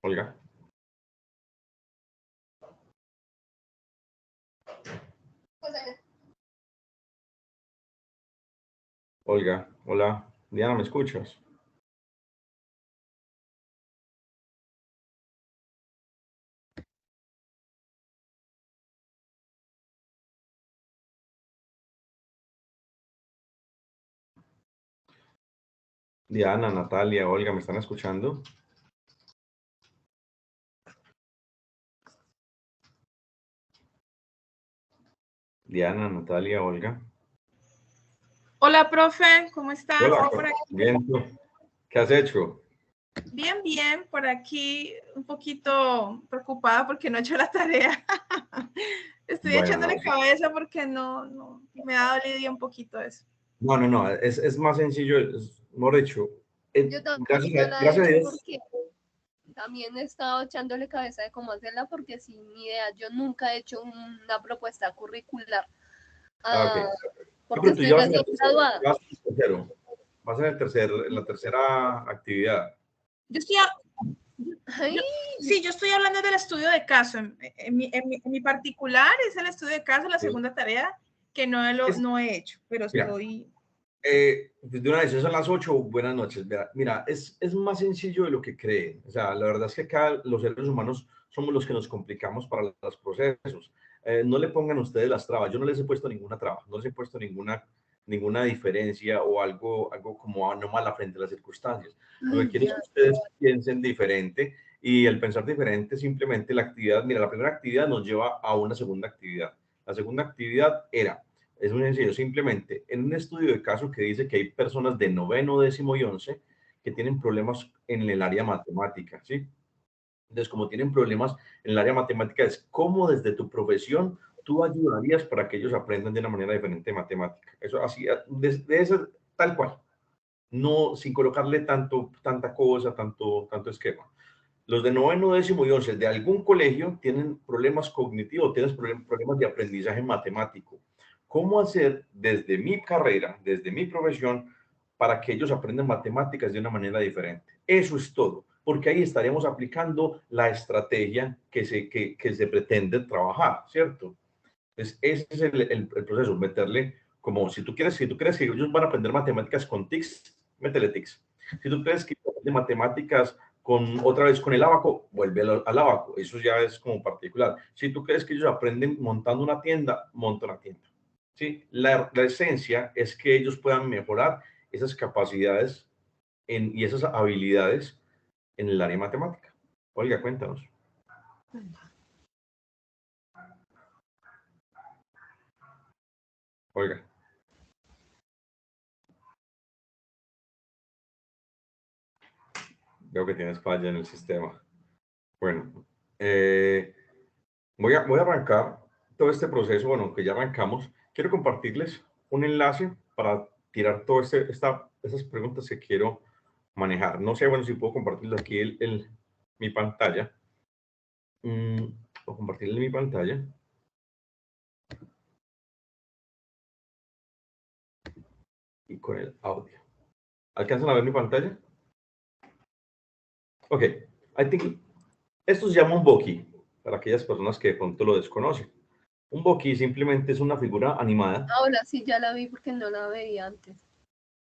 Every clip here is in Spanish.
Olga. Olga, hola. Diana, ¿me escuchas? Diana, Natalia, Olga, ¿me están escuchando? Diana, Natalia, Olga. Hola, profe, ¿cómo estás? Hola, bien, ¿tú? ¿Qué has hecho? Bien, bien, por aquí un poquito preocupada porque no he hecho la tarea. Estoy echándole cabeza porque no, me ha dolido un poquito eso. No, es más sencillo, mejor dicho. Yo también gracias a Dios. Porque también he estado echándole cabeza de cómo hacerla porque sin idea, yo nunca he hecho una propuesta curricular. Okay. Porque estoy recién graduada. Vas en la tercera actividad. Yo estoy hablando del estudio de caso. En mi particular es el estudio de caso, la segunda tarea, que no he hecho, pero estoy... De una vez, son las 8, buenas noches. Mira, es más sencillo de lo que creen. O sea, la verdad es que acá los seres humanos somos los que nos complicamos para los procesos. No le pongan ustedes las trabas. Yo no les he puesto ninguna traba, no les he puesto ninguna diferencia o algo como anómala frente a las circunstancias. Lo que quiero es que ustedes piensen diferente, y el pensar diferente simplemente la actividad, mira, la primera actividad nos lleva a una segunda actividad. La segunda actividad es muy sencillo, simplemente en un estudio de caso que dice que hay personas de 9º, 10º y 11 que tienen problemas en el área matemática, ¿sí? Entonces, como tienen problemas en el área matemática, es cómo desde tu profesión tú ayudarías para que ellos aprendan de una manera diferente matemática. Eso así, de eso tal cual. No, sin colocarle tanta cosa, tanto esquema. Los de 9º, 10º y 11 de algún colegio tienen problemas cognitivos, tienen problemas de aprendizaje matemático. ¿Cómo hacer desde mi carrera, desde mi profesión, para que ellos aprendan matemáticas de una manera diferente? Eso es todo, porque ahí estaríamos aplicando la estrategia que se pretende trabajar, ¿cierto? Entonces, ese es el proceso, meterle como, si tú crees que ellos van a aprender matemáticas con TICS, métele TICS. Si tú crees que de matemáticas otra vez con el ábaco, vuelve al ábaco. Eso ya es como particular. Si tú crees que ellos aprenden montando una tienda, monta una tienda. ¿Sí? La esencia es que ellos puedan mejorar esas capacidades y esas habilidades en el área matemática. Olga, cuéntanos. Olga. Veo que tienes falla en el sistema. Bueno, voy a arrancar todo este proceso, bueno, que ya arrancamos. Quiero compartirles un enlace para tirar todas esas preguntas que quiero manejar. No sé, bueno, si puedo compartirles aquí mi pantalla. O compartirle mi pantalla. Y con el audio. ¿Alcanzan a ver mi pantalla? Ok, esto se llama un Boki, para aquellas personas que de pronto lo desconocen. Un Boki simplemente es una figura animada. Ahora sí ya la vi porque no la veía antes.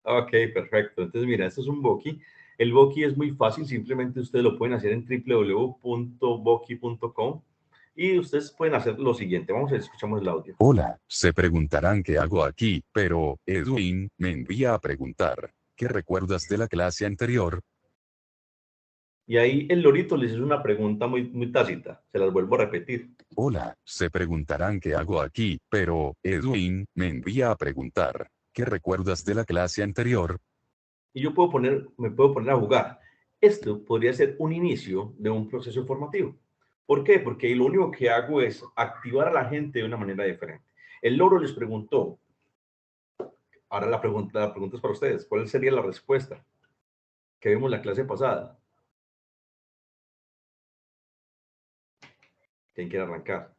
Ok, perfecto. Entonces, mira, esto es un Boki. El Boki es muy fácil, simplemente ustedes lo pueden hacer en www.boki.com y ustedes pueden hacer lo siguiente. Vamos a ver, escuchamos el audio. Hola, se preguntarán qué hago aquí, pero Edwin me envía a preguntar, ¿qué recuerdas de la clase anterior? Y ahí el lorito les hizo una pregunta muy tácita. Se las vuelvo a repetir. Hola, se preguntarán qué hago aquí, pero Edwin me envía a preguntar, ¿qué recuerdas de la clase anterior? Y yo me puedo poner a jugar. Esto podría ser un inicio de un proceso formativo. ¿Por qué? Porque lo único que hago es activar a la gente de una manera diferente. El loro les preguntó. Ahora la pregunta es para ustedes. ¿Cuál sería la respuesta que vimos en la clase pasada? ¿Quién quiere arrancar?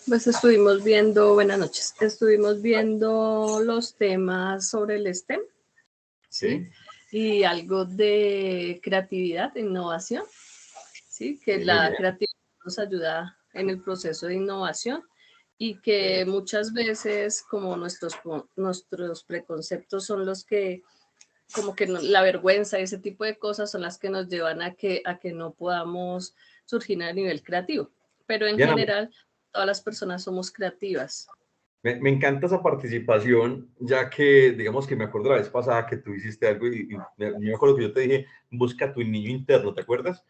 Pues estuvimos viendo, buenas noches, estuvimos viendo los temas sobre el STEM, ¿sí? y algo de creatividad, de innovación, ¿sí? Que la creatividad nos ayuda en el proceso de innovación y que muchas veces como nuestros preconceptos son los que, como que la vergüenza y ese tipo de cosas son las que nos llevan a que no podamos surgir a nivel creativo. Pero en general, todas las personas somos creativas. Me encanta esa participación, ya que, digamos que me acuerdo la vez pasada que tú hiciste algo y me acuerdo que yo te dije, busca a tu niño interno, ¿te acuerdas?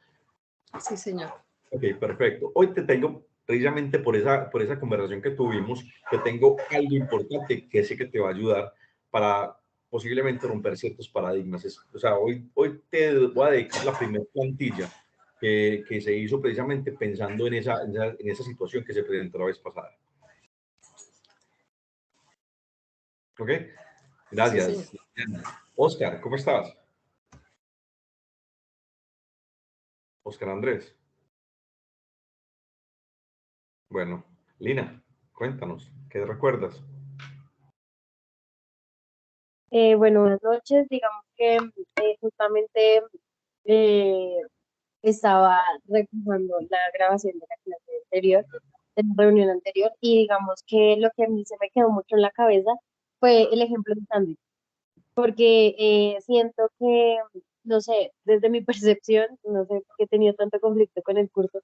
Sí, señor. Ok, perfecto. Hoy te tengo, precisamente por esa conversación que tuvimos, te tengo algo importante que sé que te va a ayudar para posiblemente romper ciertos paradigmas. O sea, hoy te voy a dedicar la primera plantilla que se hizo precisamente pensando en esa situación que se presentó la vez pasada. ¿Ok? Gracias. Sí, Oscar, ¿cómo estás? Oscar Andrés. Bueno, Lina, cuéntanos, ¿qué recuerdas? Bueno, buenas noches. Digamos que justamente eh, estaba recordando la grabación de la clase anterior, de la reunión anterior, y digamos que lo que a mí se me quedó mucho en la cabeza fue el ejemplo de sándwich, porque siento que, no sé, desde mi percepción, no sé por qué he tenido tanto conflicto con el curso,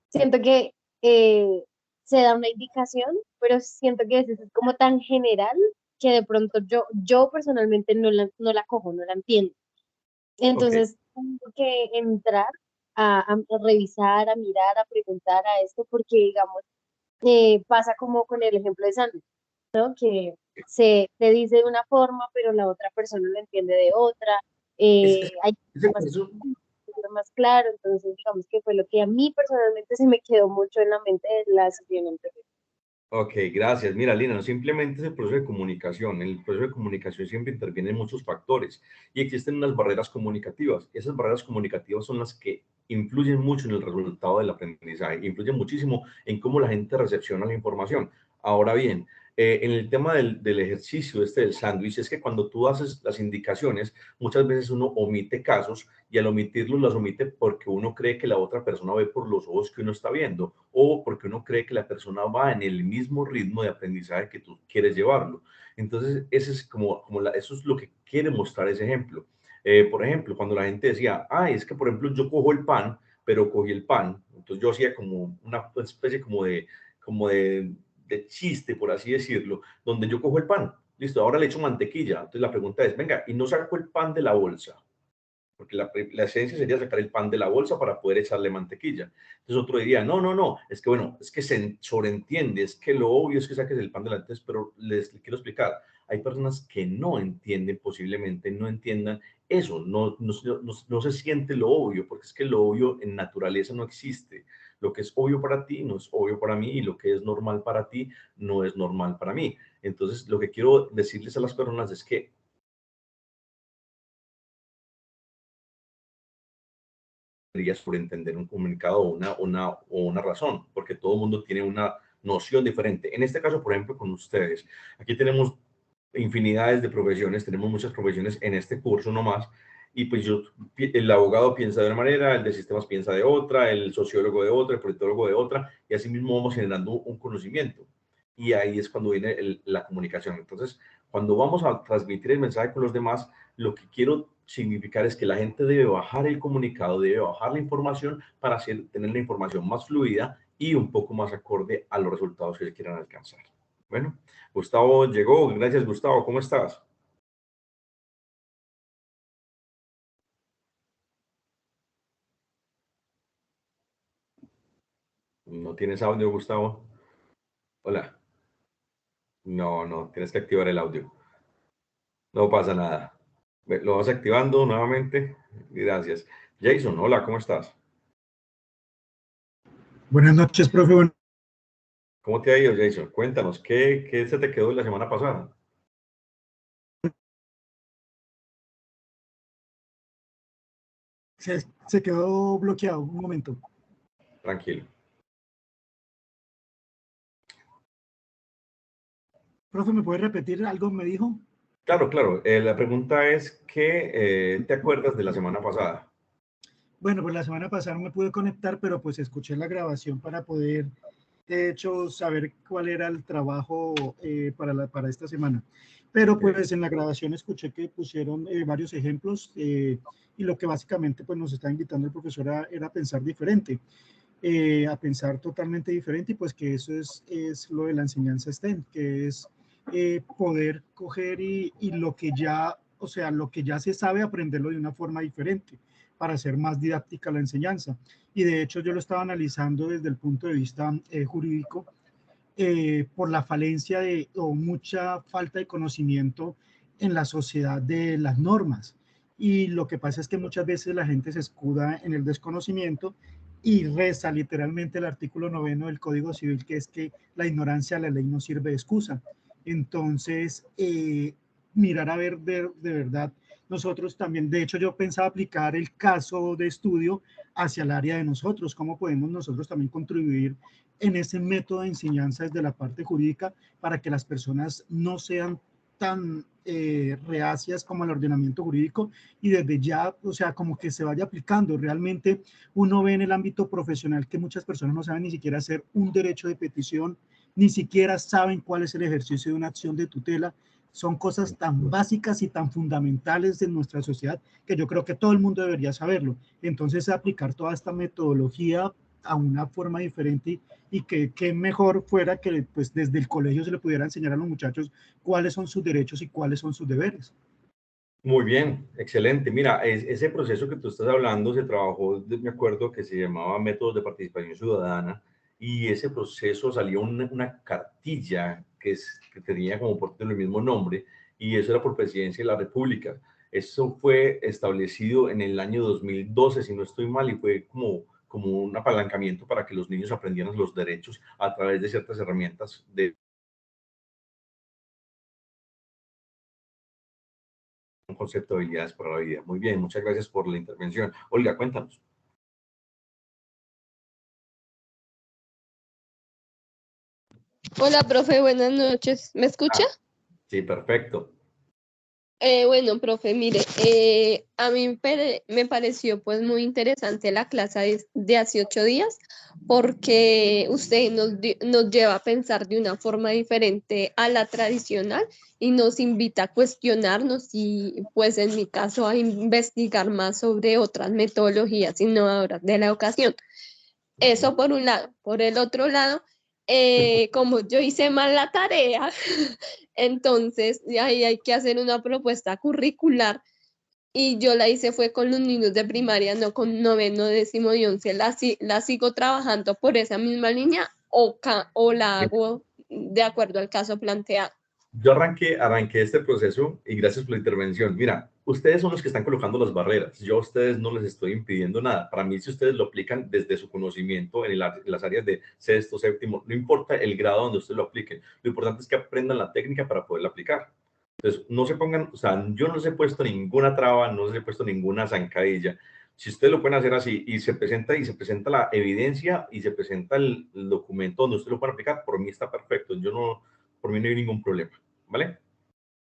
siento que eh, se da una indicación, pero siento que a veces es como tan general que de pronto yo personalmente no la cojo, no la entiendo. Ok, Entonces, tengo que entrar a revisar, a mirar, a preguntar a esto, porque digamos, pasa como con el ejemplo de Sandra, ¿no? Que se te dice de una forma, pero la otra persona lo entiende de otra. Hay más, más claro, entonces digamos que fue lo que a mí personalmente se me quedó mucho en la mente de la sesión anterior. ok, gracias. Mira, Lina, no simplemente es el proceso de comunicación. En el proceso de comunicación siempre intervienen muchos factores y existen unas barreras comunicativas. Esas barreras comunicativas son las que influyen mucho en el resultado del aprendizaje, influyen muchísimo en cómo la gente recepciona la información. Ahora bien, en el tema del ejercicio del sándwich, es que cuando tú haces las indicaciones, muchas veces uno omite casos y al omitirlos las omite porque uno cree que la otra persona ve por los ojos que uno está viendo o porque uno cree que la persona va en el mismo ritmo de aprendizaje que tú quieres llevarlo. Entonces, ese es eso es lo que quiere mostrar ese ejemplo. Por ejemplo, cuando la gente decía, es que por ejemplo yo cojo el pan, pero cogí el pan, entonces yo hacía como una especie de chiste, por así decirlo, donde yo cojo el pan, listo, ahora le echo mantequilla, entonces la pregunta es, venga, y no saco el pan de la bolsa, porque la esencia sería sacar el pan de la bolsa para poder echarle mantequilla. Entonces otro diría, no, es que bueno, es que se sobreentiende, es que lo obvio es que saques el pan de la bolsa, pero les quiero explicar, hay personas que no entienden, posiblemente no entiendan eso, no se siente lo obvio, porque es que lo obvio en naturaleza no existe. Lo que es obvio para ti no es obvio para mí y lo que es normal para ti no es normal para mí. Entonces, lo que quiero decirles a las personas es que por entender un comunicado o una razón, porque todo el mundo tiene una noción diferente. En este caso, por ejemplo, con ustedes, aquí tenemos infinidades de profesiones, tenemos muchas profesiones en este curso nomás, y pues el abogado piensa de una manera, el de sistemas piensa de otra, el sociólogo de otra, el politólogo de otra, y así mismo vamos generando un conocimiento. Y ahí es cuando viene la comunicación. Entonces, cuando vamos a transmitir el mensaje con los demás, lo que quiero significar es que la gente debe bajar el comunicado, debe bajar la información para tener la información más fluida y un poco más acorde a los resultados que quieran alcanzar. Bueno, Gustavo llegó. Gracias, Gustavo. ¿Cómo estás? ¿No tienes audio, Gustavo? Hola. No, tienes que activar el audio. No pasa nada. Lo vas activando nuevamente. Gracias. Jason, hola, ¿cómo estás? Buenas noches, profe. ¿Cómo te ha ido, Jason? Cuéntanos, ¿qué se te quedó la semana pasada? Se quedó bloqueado un momento. Tranquilo. Profe, ¿me puede repetir algo? ¿Me dijo? Claro, claro. La pregunta es, ¿qué te acuerdas de la semana pasada? Bueno, pues la semana pasada no me pude conectar, pero pues escuché la grabación para poder, de hecho, saber cuál era el trabajo para esta semana. Pero pues en la grabación escuché que pusieron varios ejemplos y lo que básicamente pues nos está invitando el profesor era a pensar diferente, a pensar totalmente diferente y pues que eso es lo de la enseñanza STEM, que es poder coger y lo que ya, o sea, lo que ya se sabe, aprenderlo de una forma diferente para hacer más didáctica la enseñanza. Y de hecho yo lo estaba analizando desde el punto de vista jurídico por la falencia de o mucha falta de conocimiento en la sociedad de las normas. Y lo que pasa es que muchas veces la gente se escuda en el desconocimiento y reza literalmente el artículo 9 del Código Civil, que es que la ignorancia de la ley no sirve de excusa. Entonces, mirar a ver de verdad, nosotros también, de hecho yo pensaba aplicar el caso de estudio hacia el área de nosotros, cómo podemos nosotros también contribuir en ese método de enseñanza desde la parte jurídica para que las personas no sean tan reacias como el ordenamiento jurídico y desde ya, o sea, como que se vaya aplicando. Realmente uno ve en el ámbito profesional que muchas personas no saben ni siquiera hacer un derecho de petición, ni siquiera saben cuál es el ejercicio de una acción de tutela. Son cosas tan básicas y tan fundamentales de nuestra sociedad que yo creo que todo el mundo debería saberlo. Entonces, aplicar toda esta metodología a una forma diferente y que mejor fuera que pues desde el colegio se le pudiera enseñar a los muchachos cuáles son sus derechos y cuáles son sus deberes. Muy bien, excelente. Mira, ese proceso que tú estás hablando se trabajó, me acuerdo que se llamaba Métodos de Participación Ciudadana y ese proceso salió una cartilla que tenía como por el mismo nombre y eso era por Presidencia de la República. Eso fue establecido en el año 2012, si no estoy mal, y fue como un apalancamiento para que los niños aprendieran los derechos a través de ciertas herramientas de un concepto de habilidades para la vida. Muy bien, muchas gracias por la intervención. Olga, cuéntanos. Hola, profe, buenas noches. ¿Me escucha? Sí, perfecto. Bueno, profe, mire, a mí me pareció pues muy interesante la clase de hace 8 días porque usted nos lleva a pensar de una forma diferente a la tradicional y nos invita a cuestionarnos y pues en mi caso a investigar más sobre otras metodologías innovadoras de la educación. Eso por un lado. Por el otro lado, como yo hice mal la tarea, entonces ahí hay que hacer una propuesta curricular y yo la hice fue con los niños de primaria, no con noveno, décimo y 11. La sigo trabajando por esa misma línea o la hago de acuerdo al caso planteado. Yo arranqué este proceso y gracias por la intervención. Mira, ustedes son los que están colocando las barreras. Yo a ustedes no les estoy impidiendo nada. Para mí, si ustedes lo aplican desde su conocimiento en las áreas de sexto, séptimo, no importa el grado donde ustedes lo apliquen. Lo importante es que aprendan la técnica para poderla aplicar. Entonces, no se pongan, o sea, yo no les he puesto ninguna traba, no les he puesto ninguna zancadilla. Si ustedes lo pueden hacer así y se presenta la evidencia y se presenta el documento donde ustedes lo pueden aplicar, por mí está perfecto. Por mí no hay ningún problema, ¿vale?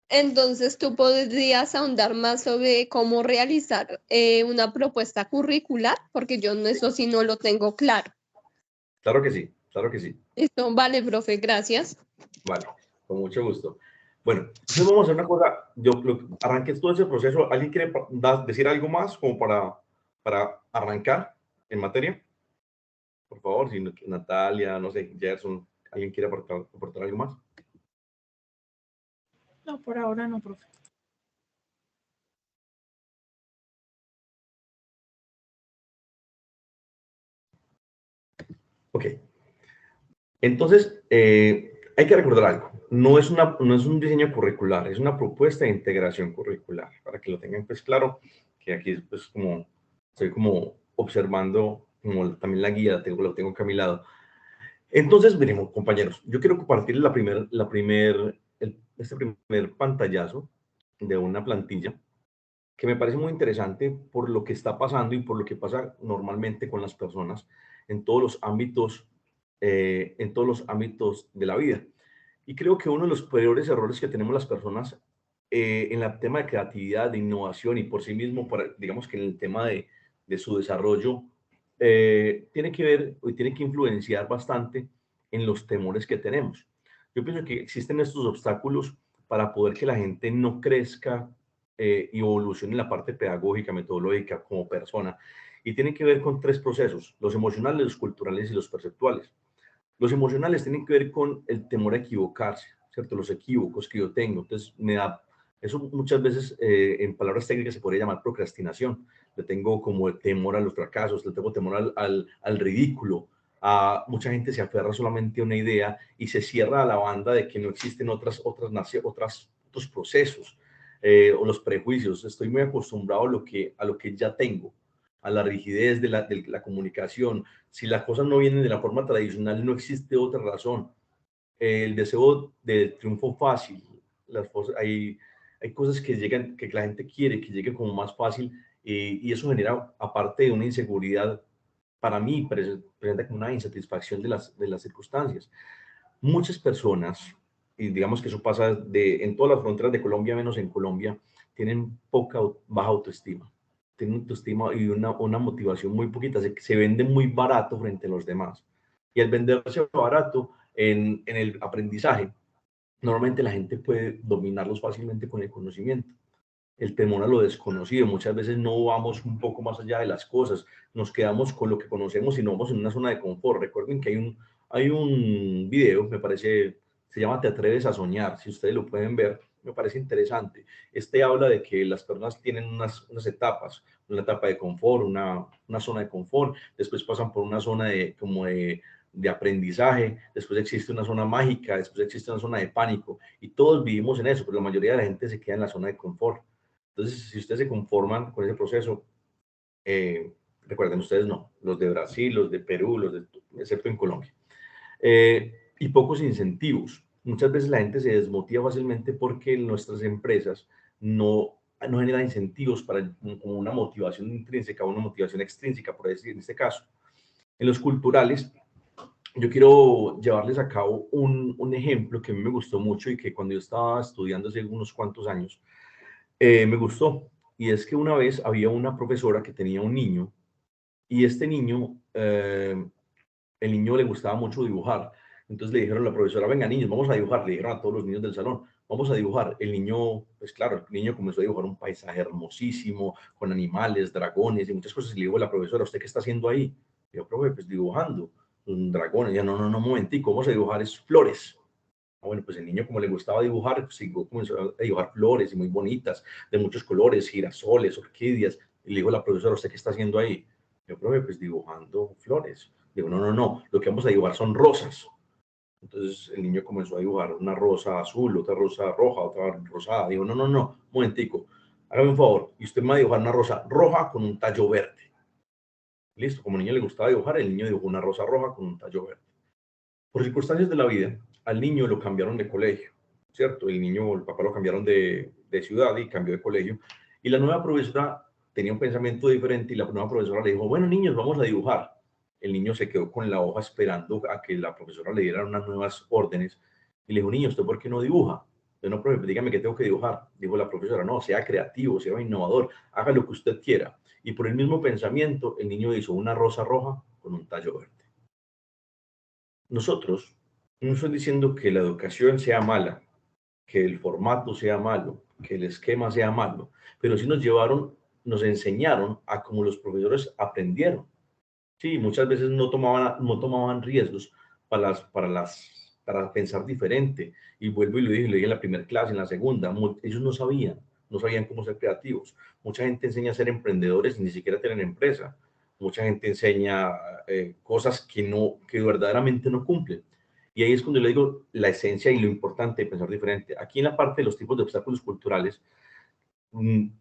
Entonces, tú podrías ahondar más sobre cómo realizar una propuesta curricular, porque yo eso sí no lo tengo claro. Claro que sí, claro que sí. Listo, vale, profe, gracias. Vale, con mucho gusto. Bueno, entonces vamos a hacer una cosa. Yo arranqué todo ese proceso. ¿Alguien quiere decir algo más como para arrancar en materia? Por favor, si Natalia, no sé, Gerson, ¿alguien quiere aportar algo más? No, por ahora no, profe. Ok. Entonces, hay que recordar algo. No es un diseño curricular, es una propuesta de integración curricular, para que lo tengan pues claro, que aquí pues como estoy como observando como también la guía, lo tengo acá a mi lado. Entonces, veremos, compañeros, yo quiero compartir este primer pantallazo de una plantilla que me parece muy interesante por lo que está pasando y por lo que pasa normalmente con las personas en todos los ámbitos, de la vida. Y creo que uno de los peores errores que tenemos las personas en el tema de creatividad, de innovación y por sí mismo, digamos que en el tema de su desarrollo, tiene que ver y tiene que influenciar bastante en los temores que tenemos. Yo pienso que existen estos obstáculos para poder que la gente no crezca y evolucione en la parte pedagógica, metodológica, como persona. Y tienen que ver con tres procesos: los emocionales, los culturales y los perceptuales. Los emocionales tienen que ver con el temor a equivocarse, ¿cierto? Los equívocos que yo tengo. Entonces, eso muchas veces, en palabras técnicas, se podría llamar procrastinación. Le tengo como temor a los fracasos, le tengo temor al ridículo. Mucha gente se aferra solamente a una idea y se cierra a la banda de que no existen otros procesos, o los prejuicios. Estoy muy acostumbrado a lo que ya tengo, a la rigidez de la comunicación. Si las cosas no vienen de la forma tradicional, no existe otra razón. El deseo de triunfo fácil, hay cosas que llegan, que la gente quiere que llegue como más fácil, y eso genera, aparte de una inseguridad, para mí presenta como una insatisfacción de las circunstancias. Muchas personas, y digamos que eso pasa en todas las fronteras de Colombia, menos en Colombia, tienen baja autoestima. Tienen autoestima y una motivación muy poquita. Se vende muy barato frente a los demás. Y al venderse barato en el aprendizaje, normalmente la gente puede dominarlos fácilmente con el conocimiento. El temor a lo desconocido. Muchas veces no vamos un poco más allá de las cosas, nos quedamos con lo que conocemos y no vamos en una zona de confort. Recuerden que hay un video, me parece, se llama Te atreves a soñar, si ustedes lo pueden ver, me parece interesante. Este habla de que las personas tienen unas etapas, una etapa de confort, una zona de confort, después pasan por una zona de aprendizaje, después existe una zona mágica, después existe una zona de pánico, y todos vivimos en eso, pero la mayoría de la gente se queda en la zona de confort. Entonces, si ustedes se conforman con ese proceso, recuerden, ustedes no, los de Brasil, los de Perú, excepto en Colombia. Y pocos incentivos. Muchas veces la gente se desmotiva fácilmente porque nuestras empresas no generan incentivos como una motivación intrínseca o una motivación extrínseca, por decir en este caso. En los culturales, yo quiero llevarles a cabo un ejemplo que a mí me gustó mucho y que cuando yo estaba estudiando hace unos cuantos años, me gustó. Y es que una vez había una profesora que tenía un niño, y este niño, el niño le gustaba mucho dibujar. Entonces le dijeron a la profesora: venga, niños, vamos a dibujar. Le dijeron a todos los niños del salón: vamos a dibujar. El niño, pues claro, el niño comenzó a dibujar un paisaje hermosísimo, con animales, dragones y muchas cosas. Y le dijo a la profesora: ¿usted qué está haciendo ahí? Y yo: profe, pues dibujando un dragón. Y ella: no, un momentico, vamos a dibujar flores. Bueno, pues el niño, como le gustaba dibujar, pues comenzó a dibujar flores y muy bonitas, de muchos colores, girasoles, orquídeas. Y le dijo a la profesora: ¿usted qué está haciendo ahí? Yo: profe, pues dibujando flores. Digo: no, lo que vamos a dibujar son rosas. Entonces el niño comenzó a dibujar una rosa azul, otra rosa roja, otra rosada. Digo: no, un momentico, hágame un favor, y usted me va a dibujar una rosa roja con un tallo verde. Listo, como al niño le gustaba dibujar, el niño dibujó una rosa roja con un tallo verde. Por circunstancias de la vida, al niño lo cambiaron de colegio, ¿cierto? El papá lo cambiaron de ciudad y cambió de colegio. Y la nueva profesora tenía un pensamiento diferente, y la nueva profesora le dijo: bueno, niños, vamos a dibujar. El niño se quedó con la hoja esperando a que la profesora le diera unas nuevas órdenes. Y le dijo: niño, ¿usted por qué no dibuja? Yo: no, profe, dígame qué tengo que dibujar. Dijo la profesora: no, sea creativo, sea innovador, haga lo que usted quiera. Y por el mismo pensamiento, el niño hizo una rosa roja con un tallo verde. Nosotros no estoy diciendo que la educación sea mala, que el formato sea malo, que el esquema sea malo, pero sí nos enseñaron a cómo los profesores aprendieron. Sí, muchas veces no tomaban riesgos para pensar diferente. Y vuelvo y lo dije en la primera clase, en la segunda, ellos no sabían cómo ser creativos. Mucha gente enseña a ser emprendedores y ni siquiera tienen empresa. Mucha gente enseña cosas que verdaderamente no cumplen. Y ahí es cuando le digo la esencia y lo importante de pensar diferente. Aquí en la parte de los tipos de obstáculos culturales,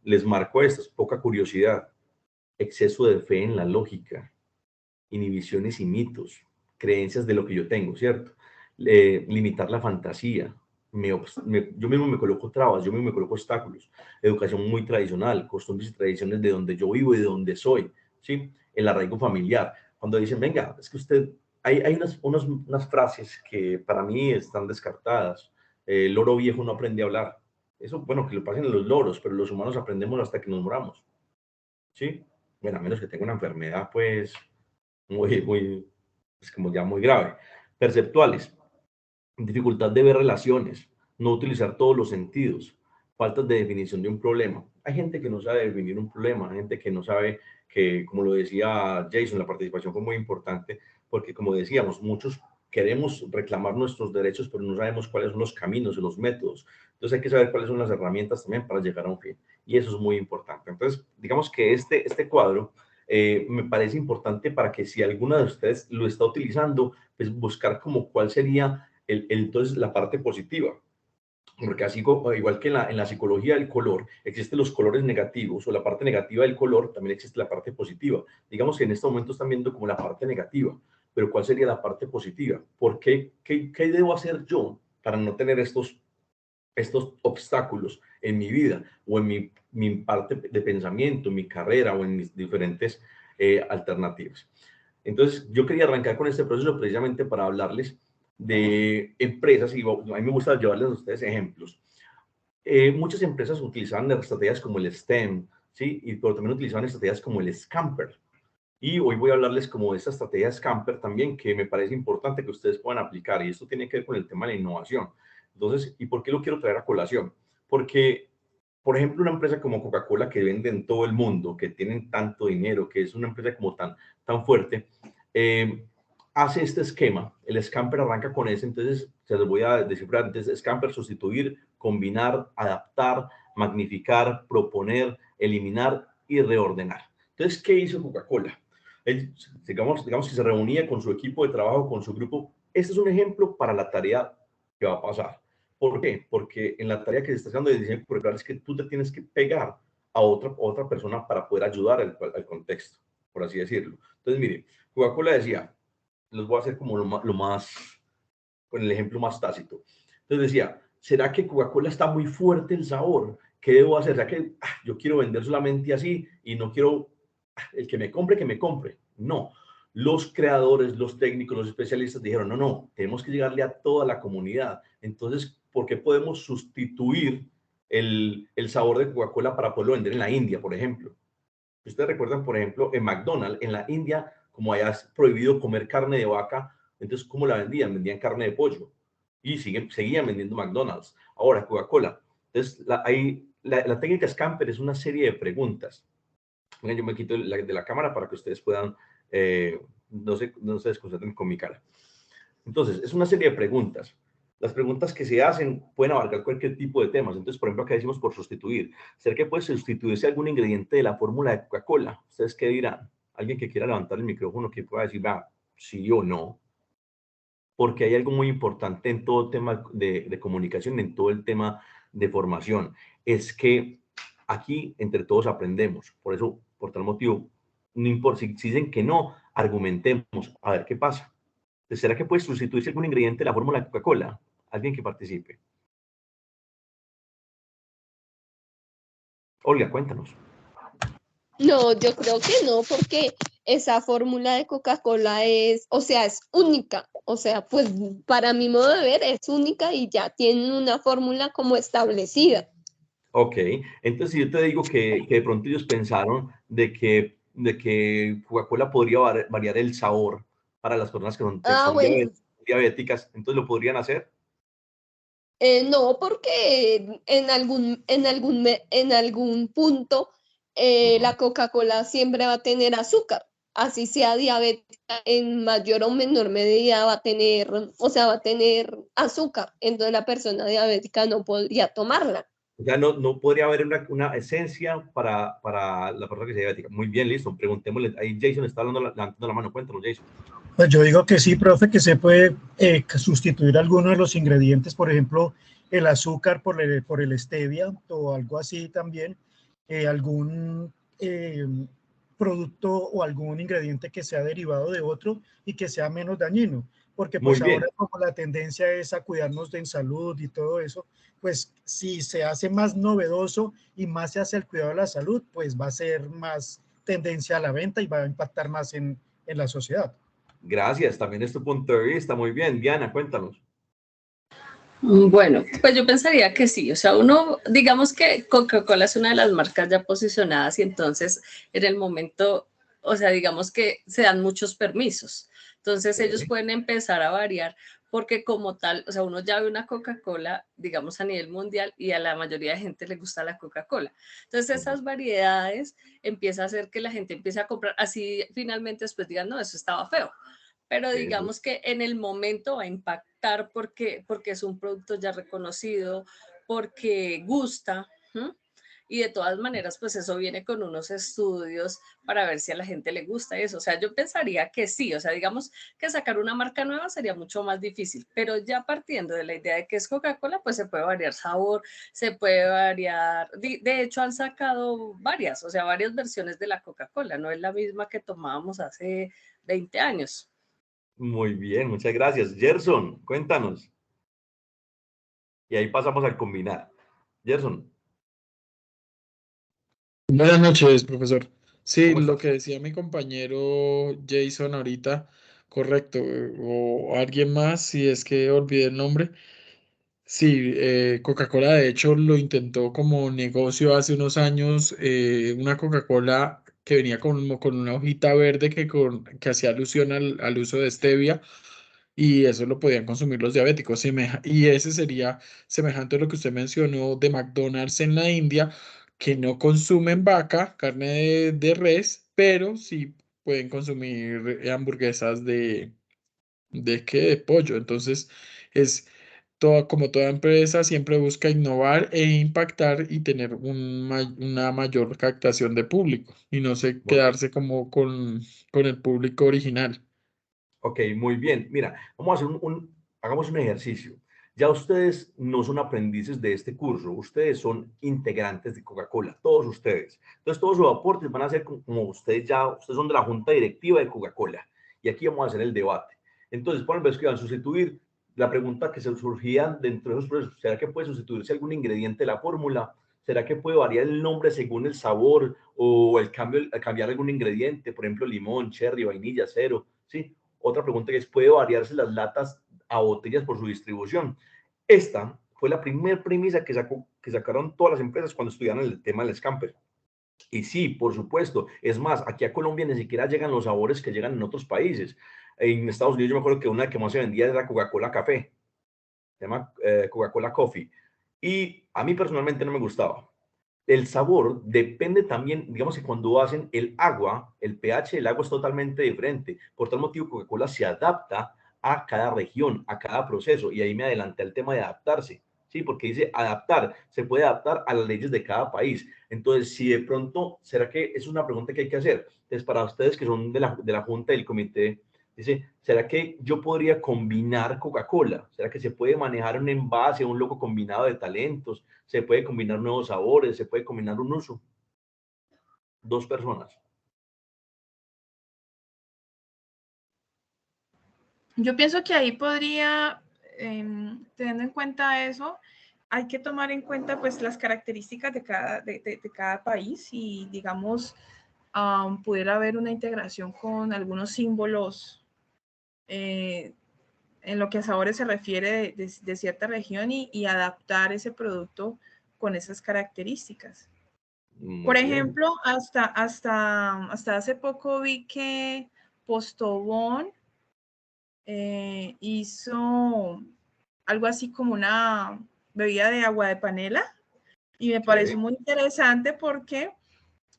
les marco estas: poca curiosidad, exceso de fe en la lógica, inhibiciones y mitos, creencias de lo que yo tengo, ¿cierto? Limitar la fantasía. Yo mismo me coloco trabas, yo mismo me coloco obstáculos. Educación muy tradicional, costumbres y tradiciones de donde yo vivo y de donde soy, ¿sí? El arraigo familiar. Cuando dicen: venga, es que usted... Hay unas frases que para mí están descartadas. El loro viejo no aprende a hablar. Eso, bueno, que lo pasen los loros, pero los humanos aprendemos hasta que nos moramos, ¿sí? Bueno, a menos que tenga una enfermedad, pues, es como ya muy grave. Perceptuales, dificultad de ver relaciones, no utilizar todos los sentidos, falta de definición de un problema. Hay gente que no sabe definir un problema, hay gente que no sabe que, como lo decía Jason, la participación fue muy importante, porque como decíamos, muchos queremos reclamar nuestros derechos, pero no sabemos cuáles son los caminos y los métodos. Entonces hay que saber cuáles son las herramientas también para llegar a un fin. Y eso es muy importante. Entonces, digamos que este cuadro me parece importante para que si alguna de ustedes lo está utilizando, pues buscar como cuál sería entonces la parte positiva. Porque así, igual que en la psicología del color, existen los colores negativos o la parte negativa del color, también existe la parte positiva. Digamos que en este momento están viendo como la parte negativa, pero ¿cuál sería la parte positiva? ¿Por qué? ¿Qué debo hacer yo para no tener estos obstáculos en mi vida o en mi parte de pensamiento, en mi carrera o en mis diferentes alternativas? Entonces, yo quería arrancar con este proceso precisamente para hablarles de empresas y a mí me gusta llevarles a ustedes ejemplos. Muchas empresas utilizaban estrategias como el STEM, ¿sí? Pero también utilizaban estrategias como el Scamper. Y hoy voy a hablarles como de esta estrategia Scamper también, que me parece importante que ustedes puedan aplicar. Y esto tiene que ver con el tema de la innovación. Entonces, ¿y por qué lo quiero traer a colación? Porque, por ejemplo, una empresa como Coca-Cola, que vende en todo el mundo, que tienen tanto dinero, que es una empresa como tan fuerte, hace este esquema. El Scamper arranca con ese, entonces se los voy a descifrar. Entonces, Scamper, sustituir, combinar, adaptar, magnificar, proponer, eliminar y reordenar. Entonces, ¿qué hizo Coca-Cola? Digamos que se reunía con su equipo de trabajo, con su grupo. Este es un ejemplo para la tarea que va a pasar. ¿Por qué? Porque en la tarea que se está haciendo de diseño curricular es que tú te tienes que pegar a otra persona para poder ayudar al contexto, por así decirlo. Entonces, mire, Coca-Cola decía, los voy a hacer como con el ejemplo más tácito. Entonces decía, ¿será que Coca-Cola está muy fuerte el sabor? ¿Qué debo hacer? ¿Será que yo quiero vender solamente así y no quiero el que me compre, que me compre? No. Los creadores, los técnicos, los especialistas dijeron, no, tenemos que llegarle a toda la comunidad. Entonces, ¿por qué podemos sustituir el sabor de Coca-Cola para poderlo vender en la India, por ejemplo? Ustedes recuerdan, por ejemplo, en McDonald's, en la India, como allá es prohibido comer carne de vaca, entonces, ¿cómo la vendían? Vendían carne de pollo y seguían vendiendo McDonald's. Ahora, Coca-Cola. Entonces, la técnica Scamper es una serie de preguntas. Yo me quito de la cámara para que ustedes puedan, no se desconcentren con mi cara. Entonces, es una serie de preguntas. Las preguntas que se hacen pueden abarcar cualquier tipo de temas. Entonces, por ejemplo, acá decimos por sustituir. ¿Será que puede sustituirse algún ingrediente de la fórmula de Coca-Cola? ¿Ustedes qué dirán? Alguien que quiera levantar el micrófono que pueda decir, sí o no. Porque hay algo muy importante en todo el tema de comunicación, en todo el tema de formación. Es que aquí entre todos aprendemos. Por eso, por tal motivo, no importa si dicen que no, argumentemos a ver qué pasa. ¿Será que puede sustituirse algún ingrediente de la fórmula de Coca-Cola? Alguien que participe. Olga, cuéntanos. No, yo creo que no, porque esa fórmula de Coca-Cola es, o sea, es única. O sea, pues para mi modo de ver es única y ya tienen una fórmula como establecida. Ok, entonces si yo te digo que de pronto ellos pensaron de que Coca-Cola podría variar el sabor para las personas que son Bueno. diabéticas, entonces lo podrían hacer. No, porque en algún punto la Coca-Cola siempre va a tener azúcar, así sea diabética, en mayor o menor medida va a tener, o sea, va a tener azúcar, entonces la persona diabética no podría tomarla. O sea, no podría haber una esencia para la persona que sea diabética. Muy bien, listo, preguntémosle. Ahí Jason está levantando la mano, cuéntanos, Jason. Pues yo digo que sí, profe, que se puede sustituir alguno de los ingredientes, por ejemplo, el azúcar por el stevia o algo así también, algún producto o algún ingrediente que sea derivado de otro y que sea menos dañino, porque pues Muy bien. ahora como la tendencia es a cuidarnos en salud y todo eso, pues si se hace más novedoso y más se hace el cuidado de la salud, pues va a ser más tendencia a la venta y va a impactar más en la sociedad. Gracias, también es tu punto de vista. Muy bien, Diana, cuéntanos. Bueno, pues yo pensaría que sí, o sea, uno, digamos que Coca-Cola es una de las marcas ya posicionadas y entonces en el momento, o sea, digamos que se dan muchos permisos, entonces ellos pueden empezar a variar porque como tal, o sea, uno ya ve una Coca-Cola, digamos a nivel mundial y a la mayoría de gente le gusta la Coca-Cola, entonces esas variedades empieza a hacer que la gente empiece a comprar, así finalmente después digan, no, eso estaba feo, pero digamos que en el momento va a impactar porque es un producto ya reconocido, porque gusta, ¿sí? Y de todas maneras, pues eso viene con unos estudios para ver si a la gente le gusta eso. O sea, yo pensaría que sí, o sea, digamos que sacar una marca nueva sería mucho más difícil, pero ya partiendo de la idea de que es Coca-Cola, pues se puede variar sabor, se puede variar, de hecho han sacado varias, o sea, varias versiones de la Coca-Cola, no es la misma que tomábamos hace 20 años. Muy bien, muchas gracias. Gerson, cuéntanos. Y ahí pasamos al combinar. Gerson, Buenas noches, profesor. Sí, ¿cómo lo estás? que decía mi compañero Jason ahorita, correcto, o alguien más, si es que olvidé el nombre. Sí, Coca-Cola de hecho lo intentó como negocio hace unos años, una Coca-Cola que venía con una hojita verde que hacía alusión al uso de stevia y eso lo podían consumir los diabéticos. Y ese sería semejante a lo que usted mencionó de McDonald's en la India, que no consumen vaca, carne de res, pero sí pueden consumir hamburguesas de pollo. Entonces, es como toda empresa, siempre busca innovar e impactar y tener una mayor captación de público y no se Muy bien. quedarse como con el público original. Ok, muy bien. Mira, vamos a hacer hagamos un ejercicio. Ya ustedes no son aprendices de este curso, ustedes son integrantes de Coca-Cola, todos ustedes. Entonces, todos sus aportes van a ser como ustedes son de la junta directiva de Coca-Cola. Y aquí vamos a hacer el debate. Entonces, por ejemplo, es que van a sustituir la pregunta que se surgía dentro de esos procesos. ¿Será que puede sustituirse algún ingrediente de la fórmula? ¿Será que puede variar el nombre según el sabor o cambiar algún ingrediente? Por ejemplo, limón, cherry, vainilla, cero, ¿sí? Otra pregunta que es, ¿puede variarse las latas a botellas por su distribución? Esta fue la primera premisa que sacaron todas las empresas cuando estudiaron el tema del scamper. Y sí, por supuesto. Es más, aquí a Colombia ni siquiera llegan los sabores que llegan en otros países. En Estados Unidos yo me acuerdo que una que más se vendía era Coca-Cola Café, se llama Coca-Cola Coffee. Y a mí personalmente no me gustaba. El sabor depende también, digamos que cuando hacen el agua, el pH del agua es totalmente diferente. Por tal motivo, Coca-Cola se adapta a cada región, a cada proceso. Y ahí me adelanté al tema de adaptarse. Sí, porque dice adaptar, se puede adaptar a las leyes de cada país. Entonces, si de pronto, ¿será que es una pregunta que hay que hacer? Entonces, para ustedes que son de la Junta del Comité, dice, ¿será que yo podría combinar Coca-Cola? ¿Será que se puede manejar un envase, un logo combinado de talentos? Se puede combinar nuevos sabores, se puede combinar un uso. Dos personas. Yo pienso que ahí podría, teniendo en cuenta eso, hay que tomar en cuenta pues las características de cada país y digamos, pudiera haber una integración con algunos símbolos en lo que a sabores se refiere de cierta región y adaptar ese producto con esas características. Por Muy bien. ejemplo, hasta hace poco vi que Postobón hizo algo así como una bebida de agua de panela y me pareció Sí. muy interesante porque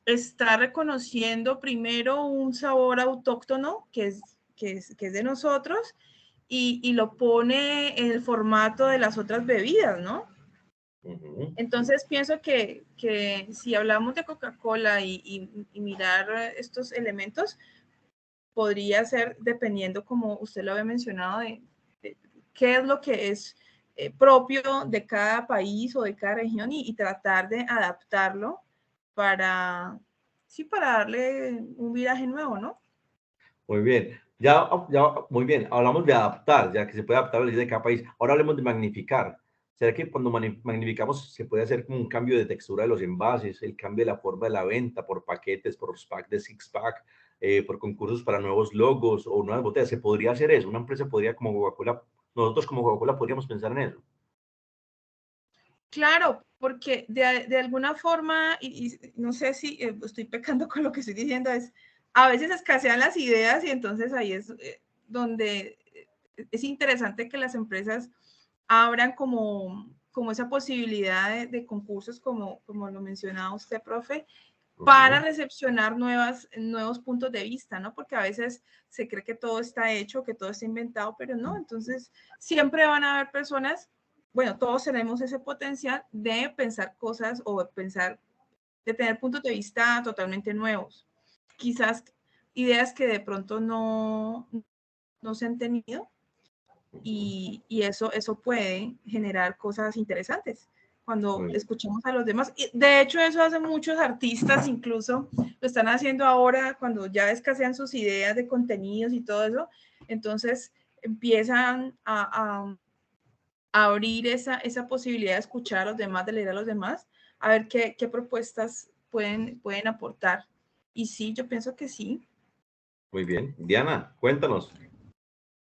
está reconociendo primero un sabor autóctono que es de nosotros y lo pone en el formato de las otras bebidas, ¿no? Entonces pienso que si hablamos de Coca-Cola y mirar estos elementos, podría ser dependiendo, como usted lo había mencionado, de qué es lo que es propio de cada país o de cada región y tratar de adaptarlo para, sí, para darle un viraje nuevo, ¿no? Muy bien. Muy bien. Hablamos de adaptar, ya que se puede adaptar a la ley de cada país. Ahora hablemos de magnificar. ¿Será que cuando magnificamos se puede hacer como un cambio de textura de los envases, el cambio de la forma de la venta por paquetes, por pack de six-pack, por concursos para nuevos logos o nuevas botellas? ¿Se podría hacer eso? Una empresa podría como Coca-Cola, nosotros como Coca-Cola podríamos pensar en eso. Claro, porque de alguna forma, y no sé si estoy pecando con lo que estoy diciendo, es a veces escasean las ideas y entonces ahí es donde es interesante que las empresas abran como esa posibilidad de concursos, como lo mencionaba usted, profe, para recepcionar nuevos puntos de vista, ¿no? Porque a veces se cree que todo está hecho, que todo está inventado, pero no. Entonces, siempre van a haber personas, bueno, todos tenemos ese potencial de pensar cosas o de tener puntos de vista totalmente nuevos. Quizás ideas que de pronto no se han tenido y eso puede generar cosas interesantes cuando escuchamos a los demás. Y de hecho, eso hacen muchos artistas, incluso lo están haciendo ahora cuando ya escasean sus ideas de contenidos y todo eso. Entonces empiezan a abrir esa posibilidad de escuchar a los demás, de leer a los demás, a ver qué propuestas pueden aportar. Y sí, yo pienso que sí. Muy bien. Diana, cuéntanos.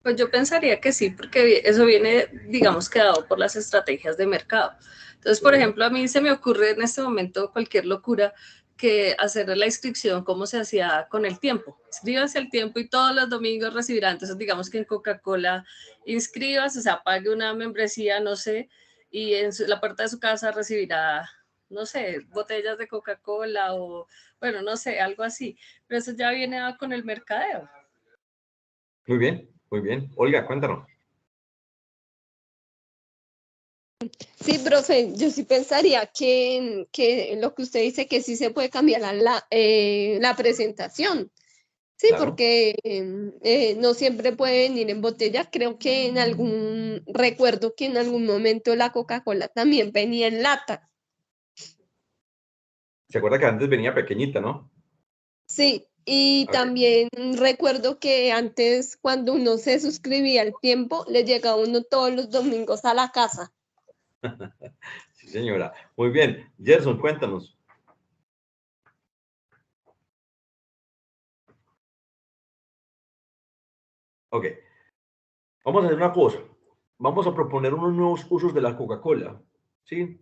Pues yo pensaría que sí, porque eso viene, digamos, que dado por las estrategias de mercado. Entonces, por ejemplo, a mí se me ocurre en este momento cualquier locura que hacer la inscripción como se hacía con el tiempo. Inscríbase al tiempo y todos los domingos recibirán. Entonces, digamos que en Coca-Cola inscríbase, o sea, pague una membresía, no sé, y en la puerta de su casa recibirá, no sé, botellas de Coca-Cola o, bueno, no sé, algo así. Pero eso ya viene dado con el mercadeo. Muy bien, muy bien. Olga, cuéntanos. Sí, profe, yo sí pensaría que lo que usted dice, que sí se puede cambiar la presentación. Sí, Claro. porque no siempre puede venir en botella. Creo que recuerdo que en algún momento la Coca-Cola también venía en lata. ¿Se acuerda que antes venía pequeñita, no? Sí, y Ok. también recuerdo que antes, cuando uno se suscribía al tiempo, le llegaba uno todos los domingos a la casa. Sí, señora. Muy bien. Gerson, cuéntanos. Ok. Vamos a hacer una cosa. Vamos a proponer unos nuevos usos de la Coca-Cola. ¿Sí?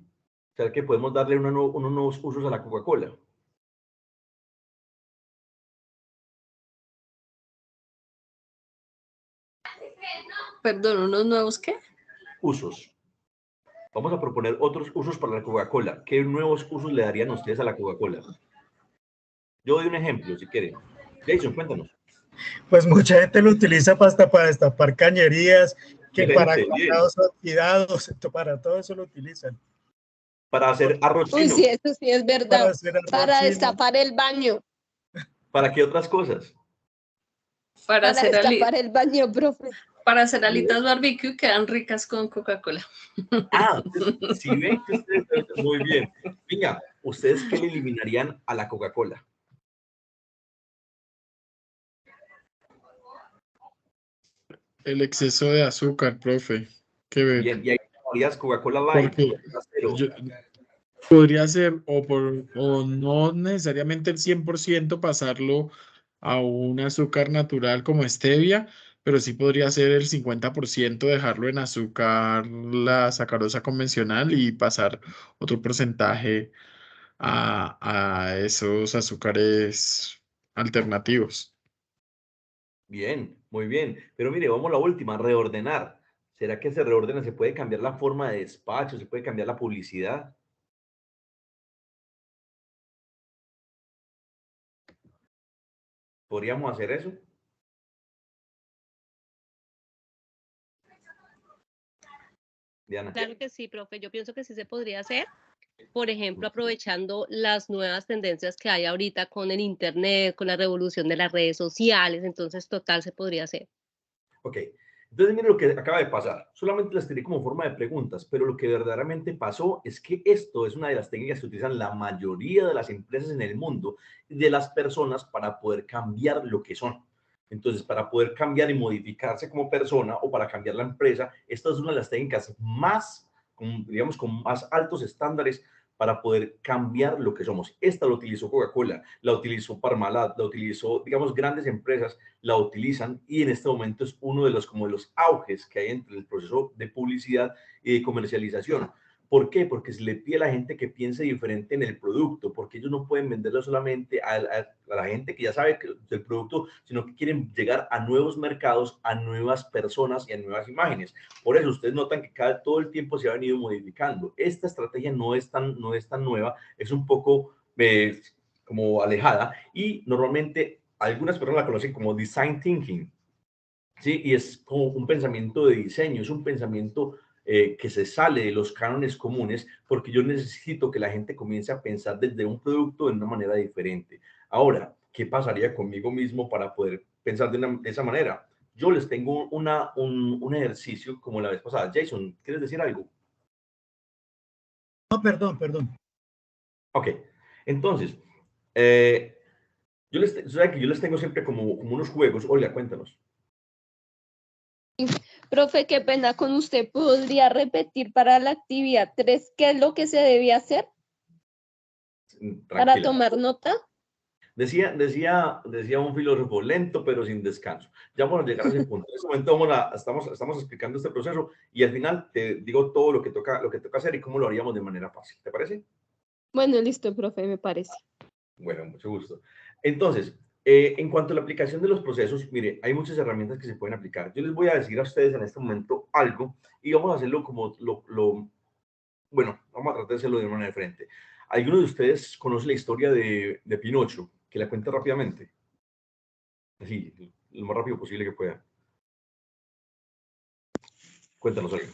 O sea, que podemos darle unos nuevos usos a la Coca-Cola. Perdón, ¿unos nuevos qué? Usos. Vamos a proponer otros usos para la Coca-Cola. ¿Qué nuevos usos le darían ustedes a la Coca-Cola? Yo doy un ejemplo, si quieren. Jason, cuéntanos. Pues mucha gente lo utiliza hasta para destapar cañerías, que para Excelente, bien. guardados oxidados, para todo eso lo utilizan. Para hacer arroz Uy, chino. sí, eso sí es Para verdad. hacer arroz Para chino. destapar el baño. ¿Para qué otras cosas? Para hacer destapar el baño, profe. Para hacer alitas barbecue quedan ricas con Coca-Cola. Ah, si ven que ustedes, muy bien. Venga, ¿ustedes qué le eliminarían a la Coca-Cola? El exceso de azúcar, profe. Qué ver. Bien, y hay categorías Coca-Cola Light, Porque Coca-Cola Cero. podría ser o no necesariamente el 100% pasarlo a un azúcar natural como stevia, pero sí podría ser el 50% dejarlo en azúcar, la sacarosa convencional y pasar otro porcentaje a esos azúcares alternativos. Bien, muy bien. Pero mire, vamos a la última, reordenar. ¿Será que se reordena? ¿Se puede cambiar la forma de despacho? ¿Se puede cambiar la publicidad? ¿Podríamos hacer eso? Diana. Claro que sí, profe. Yo pienso que sí se podría hacer. Por ejemplo, aprovechando las nuevas tendencias que hay ahorita con el Internet, con la revolución de las redes sociales, entonces total se podría hacer. Ok, entonces mire lo que acaba de pasar. Solamente las tiré como forma de preguntas, pero lo que verdaderamente pasó es que esto es una de las técnicas que utilizan la mayoría de las empresas en el mundo y de las personas para poder cambiar lo que son. Entonces, para poder cambiar y modificarse como persona o para cambiar la empresa, esta es una de las técnicas más, digamos, con más altos estándares para poder cambiar lo que somos. Esta la utilizó Coca-Cola, la utilizó Parmalat, la utilizó, digamos, grandes empresas la utilizan y en este momento es uno de los, como de los auges que hay entre el proceso de publicidad y de comercialización. ¿Por qué? Porque se le pide a la gente que piense diferente en el producto, porque ellos no pueden venderlo solamente a la gente que ya sabe del producto, sino que quieren llegar a nuevos mercados, a nuevas personas y a nuevas imágenes. Por eso ustedes notan que todo el tiempo se ha venido modificando. Esta estrategia no es tan nueva, es un poco como alejada, y normalmente algunas personas la conocen como design thinking, ¿sí? Y es como un pensamiento de diseño, es un pensamiento que se sale de los cánones comunes, porque yo necesito que la gente comience a pensar desde un producto de una manera diferente. Ahora, ¿qué pasaría conmigo mismo para poder pensar de esa manera? Yo les tengo un ejercicio como la vez pasada. Jason, ¿quieres decir algo? No, perdón, perdón. Ok, entonces, yo les tengo siempre como unos juegos. Olga, cuéntanos. Profe, qué pena con usted. ¿Podría repetir para la actividad 3 qué es lo que se debía hacer para Tranquila. tomar nota? Decía un filósofo, lento pero sin descanso. Ya vamos a llegar a ese punto. En este momento estamos explicando este proceso y al final te digo todo lo que toca hacer y cómo lo haríamos de manera fácil. ¿Te parece? Bueno, listo, profe, me parece. Bueno, mucho gusto. Entonces, en cuanto a la aplicación de los procesos, mire, hay muchas herramientas que se pueden aplicar. Yo les voy a decir a ustedes en este momento algo y vamos a hacerlo como bueno, vamos a tratar de hacerlo de una manera diferente. ¿Alguno de ustedes conoce la historia de Pinocho? Que la cuente rápidamente. Así, lo más rápido posible que pueda. Cuéntanos algo.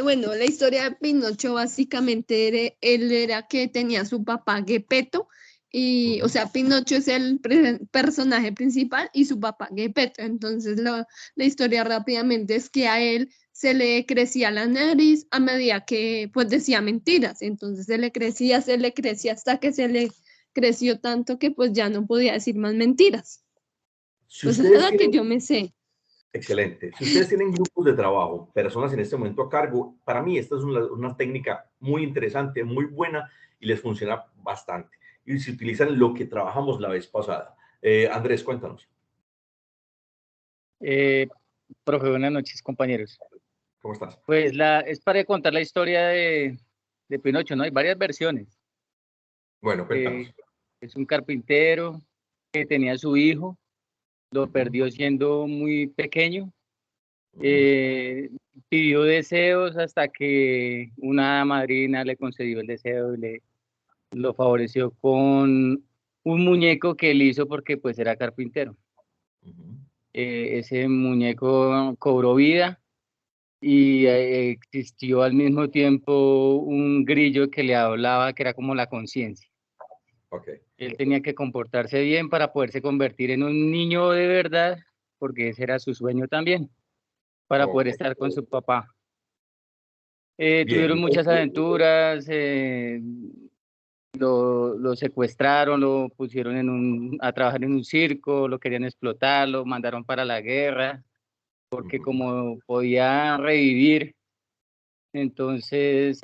Bueno, la historia de Pinocho básicamente él era que tenía a su papá Gepetto y, o sea, Pinocho es el personaje principal y su papá Gepetto. Entonces, la historia rápidamente es que a él se le crecía la nariz a medida que, pues, decía mentiras. Entonces, se le crecía hasta que se le creció tanto que, pues, ya no podía decir más mentiras. Si Pues, esa ustedes es la que tienen, yo me sé. excelente. Si ustedes tienen grupos de trabajo, personas en este momento a cargo, para mí esta es una técnica muy interesante, muy buena y les funciona bastante. Y si utilizan lo que trabajamos la vez pasada. Andrés, cuéntanos. Profe, buenas noches, compañeros. ¿Cómo estás? Pues es para contar la historia de Pinocho, ¿no? Hay varias versiones. Bueno, cuéntanos. Es un carpintero que tenía a su hijo, lo perdió siendo muy pequeño. Pidió deseos hasta que una madrina le concedió el deseo y lo favoreció con un muñeco que él hizo porque pues era carpintero. Ese muñeco cobró vida y existió al mismo tiempo un grillo que le hablaba, que era como la conciencia. Okay. Él tenía que comportarse bien para poderse convertir en un niño de verdad, porque ese era su sueño también, para poder estar con su papá. Tuvieron muchas aventuras, lo secuestraron, lo pusieron a trabajar en un circo, lo querían explotar, lo mandaron para la guerra, porque como podía revivir, entonces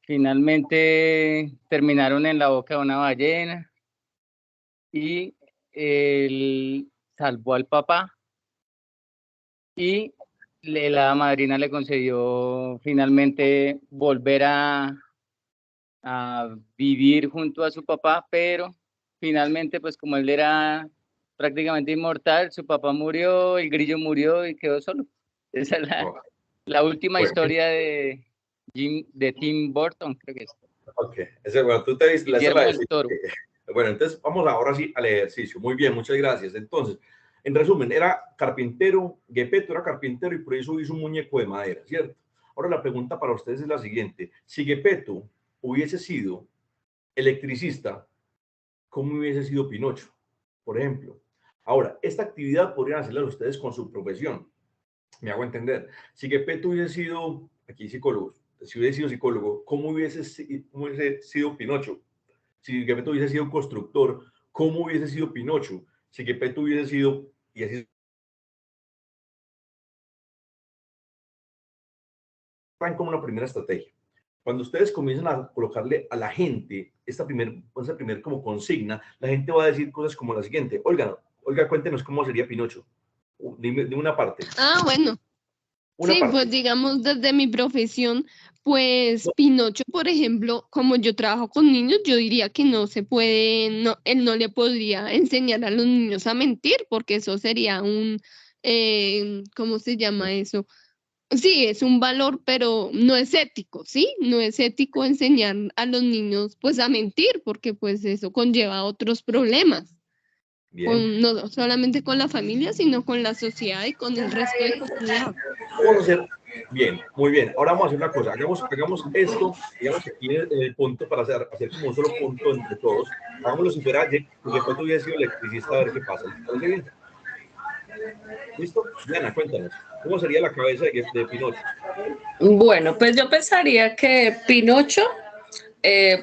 finalmente terminaron en la boca de una ballena y él salvó al papá y la madrina le concedió finalmente volver a vivir junto a su papá, pero finalmente pues como él era prácticamente inmortal, su papá murió, el grillo murió y quedó solo. Esa es la última historia de Tim Burton, creo que es. Ok, bueno, tú te viste Guillermo del Toro. Bueno, entonces vamos ahora sí al ejercicio. Muy bien, muchas gracias. Entonces, en resumen, era carpintero, Gepetto era carpintero y por eso hizo un muñeco de madera, ¿cierto? Ahora la pregunta para ustedes es la siguiente. Si Gepetto hubiese sido electricista, ¿cómo hubiese sido Pinocho, por ejemplo? Ahora, esta actividad podrían hacerla ustedes con su profesión. Me hago entender. Si Gepetto hubiese sido, aquí psicólogos, si hubiese sido psicólogo, ¿cómo hubiese sido Pinocho? Si Gepetto hubiese sido constructor, ¿cómo hubiese sido Pinocho? Si Gepetto hubiese sido, y así van como una primera estrategia. Cuando ustedes comienzan a colocarle a la gente esa primer como consigna, la gente va a decir cosas como la siguiente. Olga, cuéntenos cómo sería Pinocho. Dime una parte. Bueno. Una Sí, parte. pues digamos desde mi profesión, pues No, Pinocho, por ejemplo, como yo trabajo con niños, yo diría que no se puede, no, él no le podría enseñar a los niños a mentir, porque eso sería un, ¿cómo se llama eso? Sí, es un valor, pero no es ético, ¿sí? No es ético enseñar a los niños pues a mentir, porque pues eso conlleva otros problemas, bien. no solamente con la familia, sino con la sociedad y con el resto de comunidad. Vamos a hacer, bien, muy bien. Ahora vamos a hacer una cosa. Hagamos esto, digamos aquí en el punto, para hacer como un solo punto entre todos. Hagámoslo si fuera, si después tú hubieras sido electricista, a ver qué pasa. ¿Les parece bien? ¿Listo? Diana, cuéntanos. ¿Cómo sería la cabeza de Pinocho? Bueno, pues yo pensaría que Pinocho,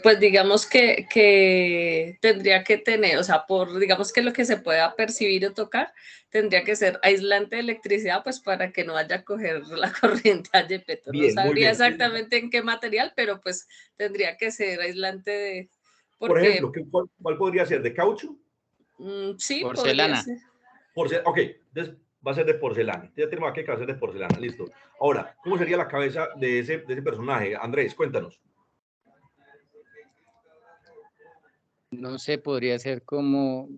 pues digamos que tendría que tener, o sea, digamos que lo que se pueda percibir o tocar, tendría que ser aislante de electricidad, pues para que no vaya a coger la corriente a Gepetto. No Bien, muy sabría bien. exactamente en qué material, pero pues tendría que ser aislante de, Por ejemplo, porque ¿cuál podría ser? ¿De caucho? sí, podría Porcelana. ser. Ok, entonces va a ser de porcelana. Ya tenemos aquí que va a ser de porcelana, listo. Ahora, ¿cómo sería la cabeza de ese personaje? Andrés, cuéntanos. No sé, podría ser como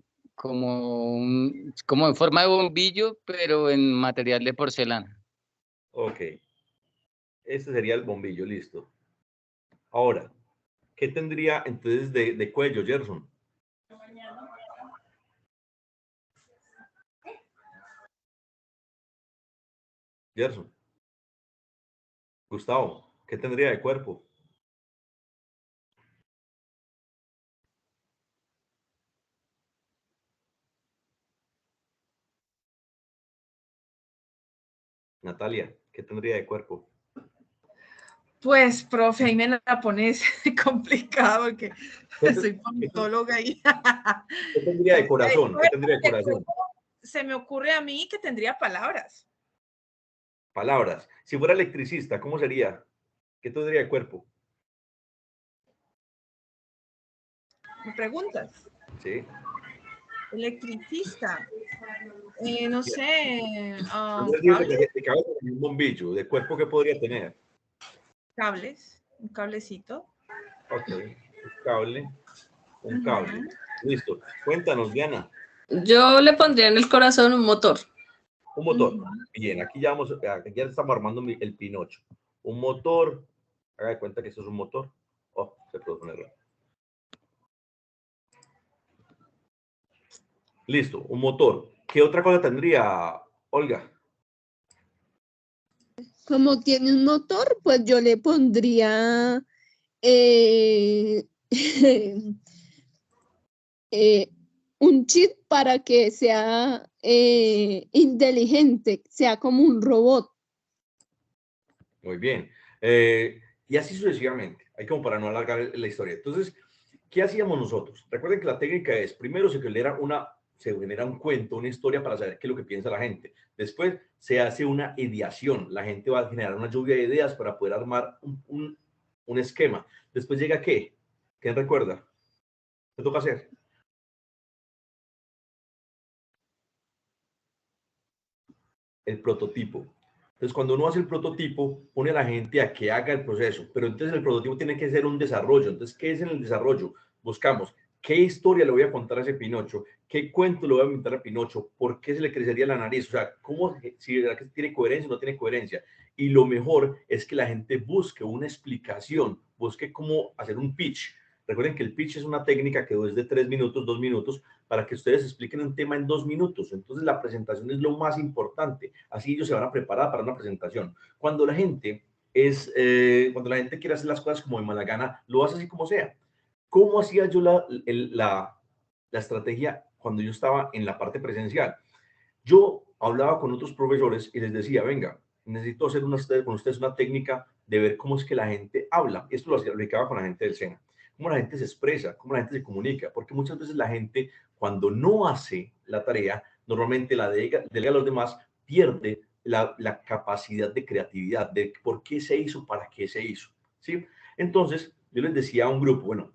en forma de bombillo, pero en material de porcelana. Ok, este sería el bombillo, listo. Ahora, ¿qué tendría entonces de cuello, Gerson? Gerson, Gustavo, ¿qué tendría de cuerpo? Natalia, ¿qué tendría de cuerpo? Pues, profe, ahí me la pones complicado porque soy politóloga y ¿Qué tendría de corazón? ¿Qué tendría de corazón? se me ocurre a mí que tendría palabras. Palabras. Si fuera electricista, ¿cómo sería? ¿Qué tendría de cuerpo? ¿Me preguntas? Sí. Electricista. No sé. Andrés dijo que de cabeza tenía un bombillo. ¿De cuerpo qué podría tener? Cables. Un cablecito. Ok. Un cable. Listo. Cuéntanos, Diana. Yo le pondría en el corazón un motor. Un motor. Bien, aquí ya estamos armando el Pinocho. Un motor. Haga de cuenta que esto es un motor. Oh, se produjo un error. Listo, un motor. ¿Qué otra cosa tendría, Olga? Como tiene un motor, pues yo le pondría eh, un chip para que sea inteligente, sea como un robot. Muy bien. Y así sucesivamente. Hay como para no alargar la historia. Entonces, ¿qué hacíamos nosotros? Recuerden que la técnica es, primero se genera un cuento, una historia para saber qué es lo que piensa la gente. Después se hace una ideación. La gente va a generar una lluvia de ideas para poder armar un esquema. Después llega ¿qué? ¿Quién recuerda? ¿Qué toca hacer? El prototipo. Entonces, cuando uno hace el prototipo, pone a la gente a que haga el proceso, pero entonces el prototipo tiene que ser un desarrollo. Entonces, ¿qué es en el desarrollo? Buscamos qué historia le voy a contar a ese Pinocho, qué cuento le voy a inventar a Pinocho, por qué se le crecería la nariz, o sea, cómo, si tiene coherencia o no tiene coherencia. Y lo mejor es que la gente busque una explicación, busque cómo hacer un pitch. Recuerden que el pitch es una técnica que es de 3 minutos, 2 minutos, para que ustedes expliquen un tema en 2 minutos. Entonces la presentación es lo más importante. Así ellos se van a preparar para una presentación. Cuando la gente quiere hacer las cosas como de mala gana, lo hace así como sea. ¿Cómo hacía yo la estrategia cuando yo estaba en la parte presencial? Yo hablaba con otros profesores y les decía, venga, necesito hacer con ustedes una técnica de ver cómo es que la gente habla. Esto lo aplicaba con la gente del SENA. Cómo la gente se expresa, cómo la gente se comunica. Porque muchas veces la gente, cuando no hace la tarea, normalmente la delega a los demás, pierde la capacidad de creatividad, de por qué se hizo, para qué se hizo. ¿Sí? Entonces, yo les decía a un grupo, bueno,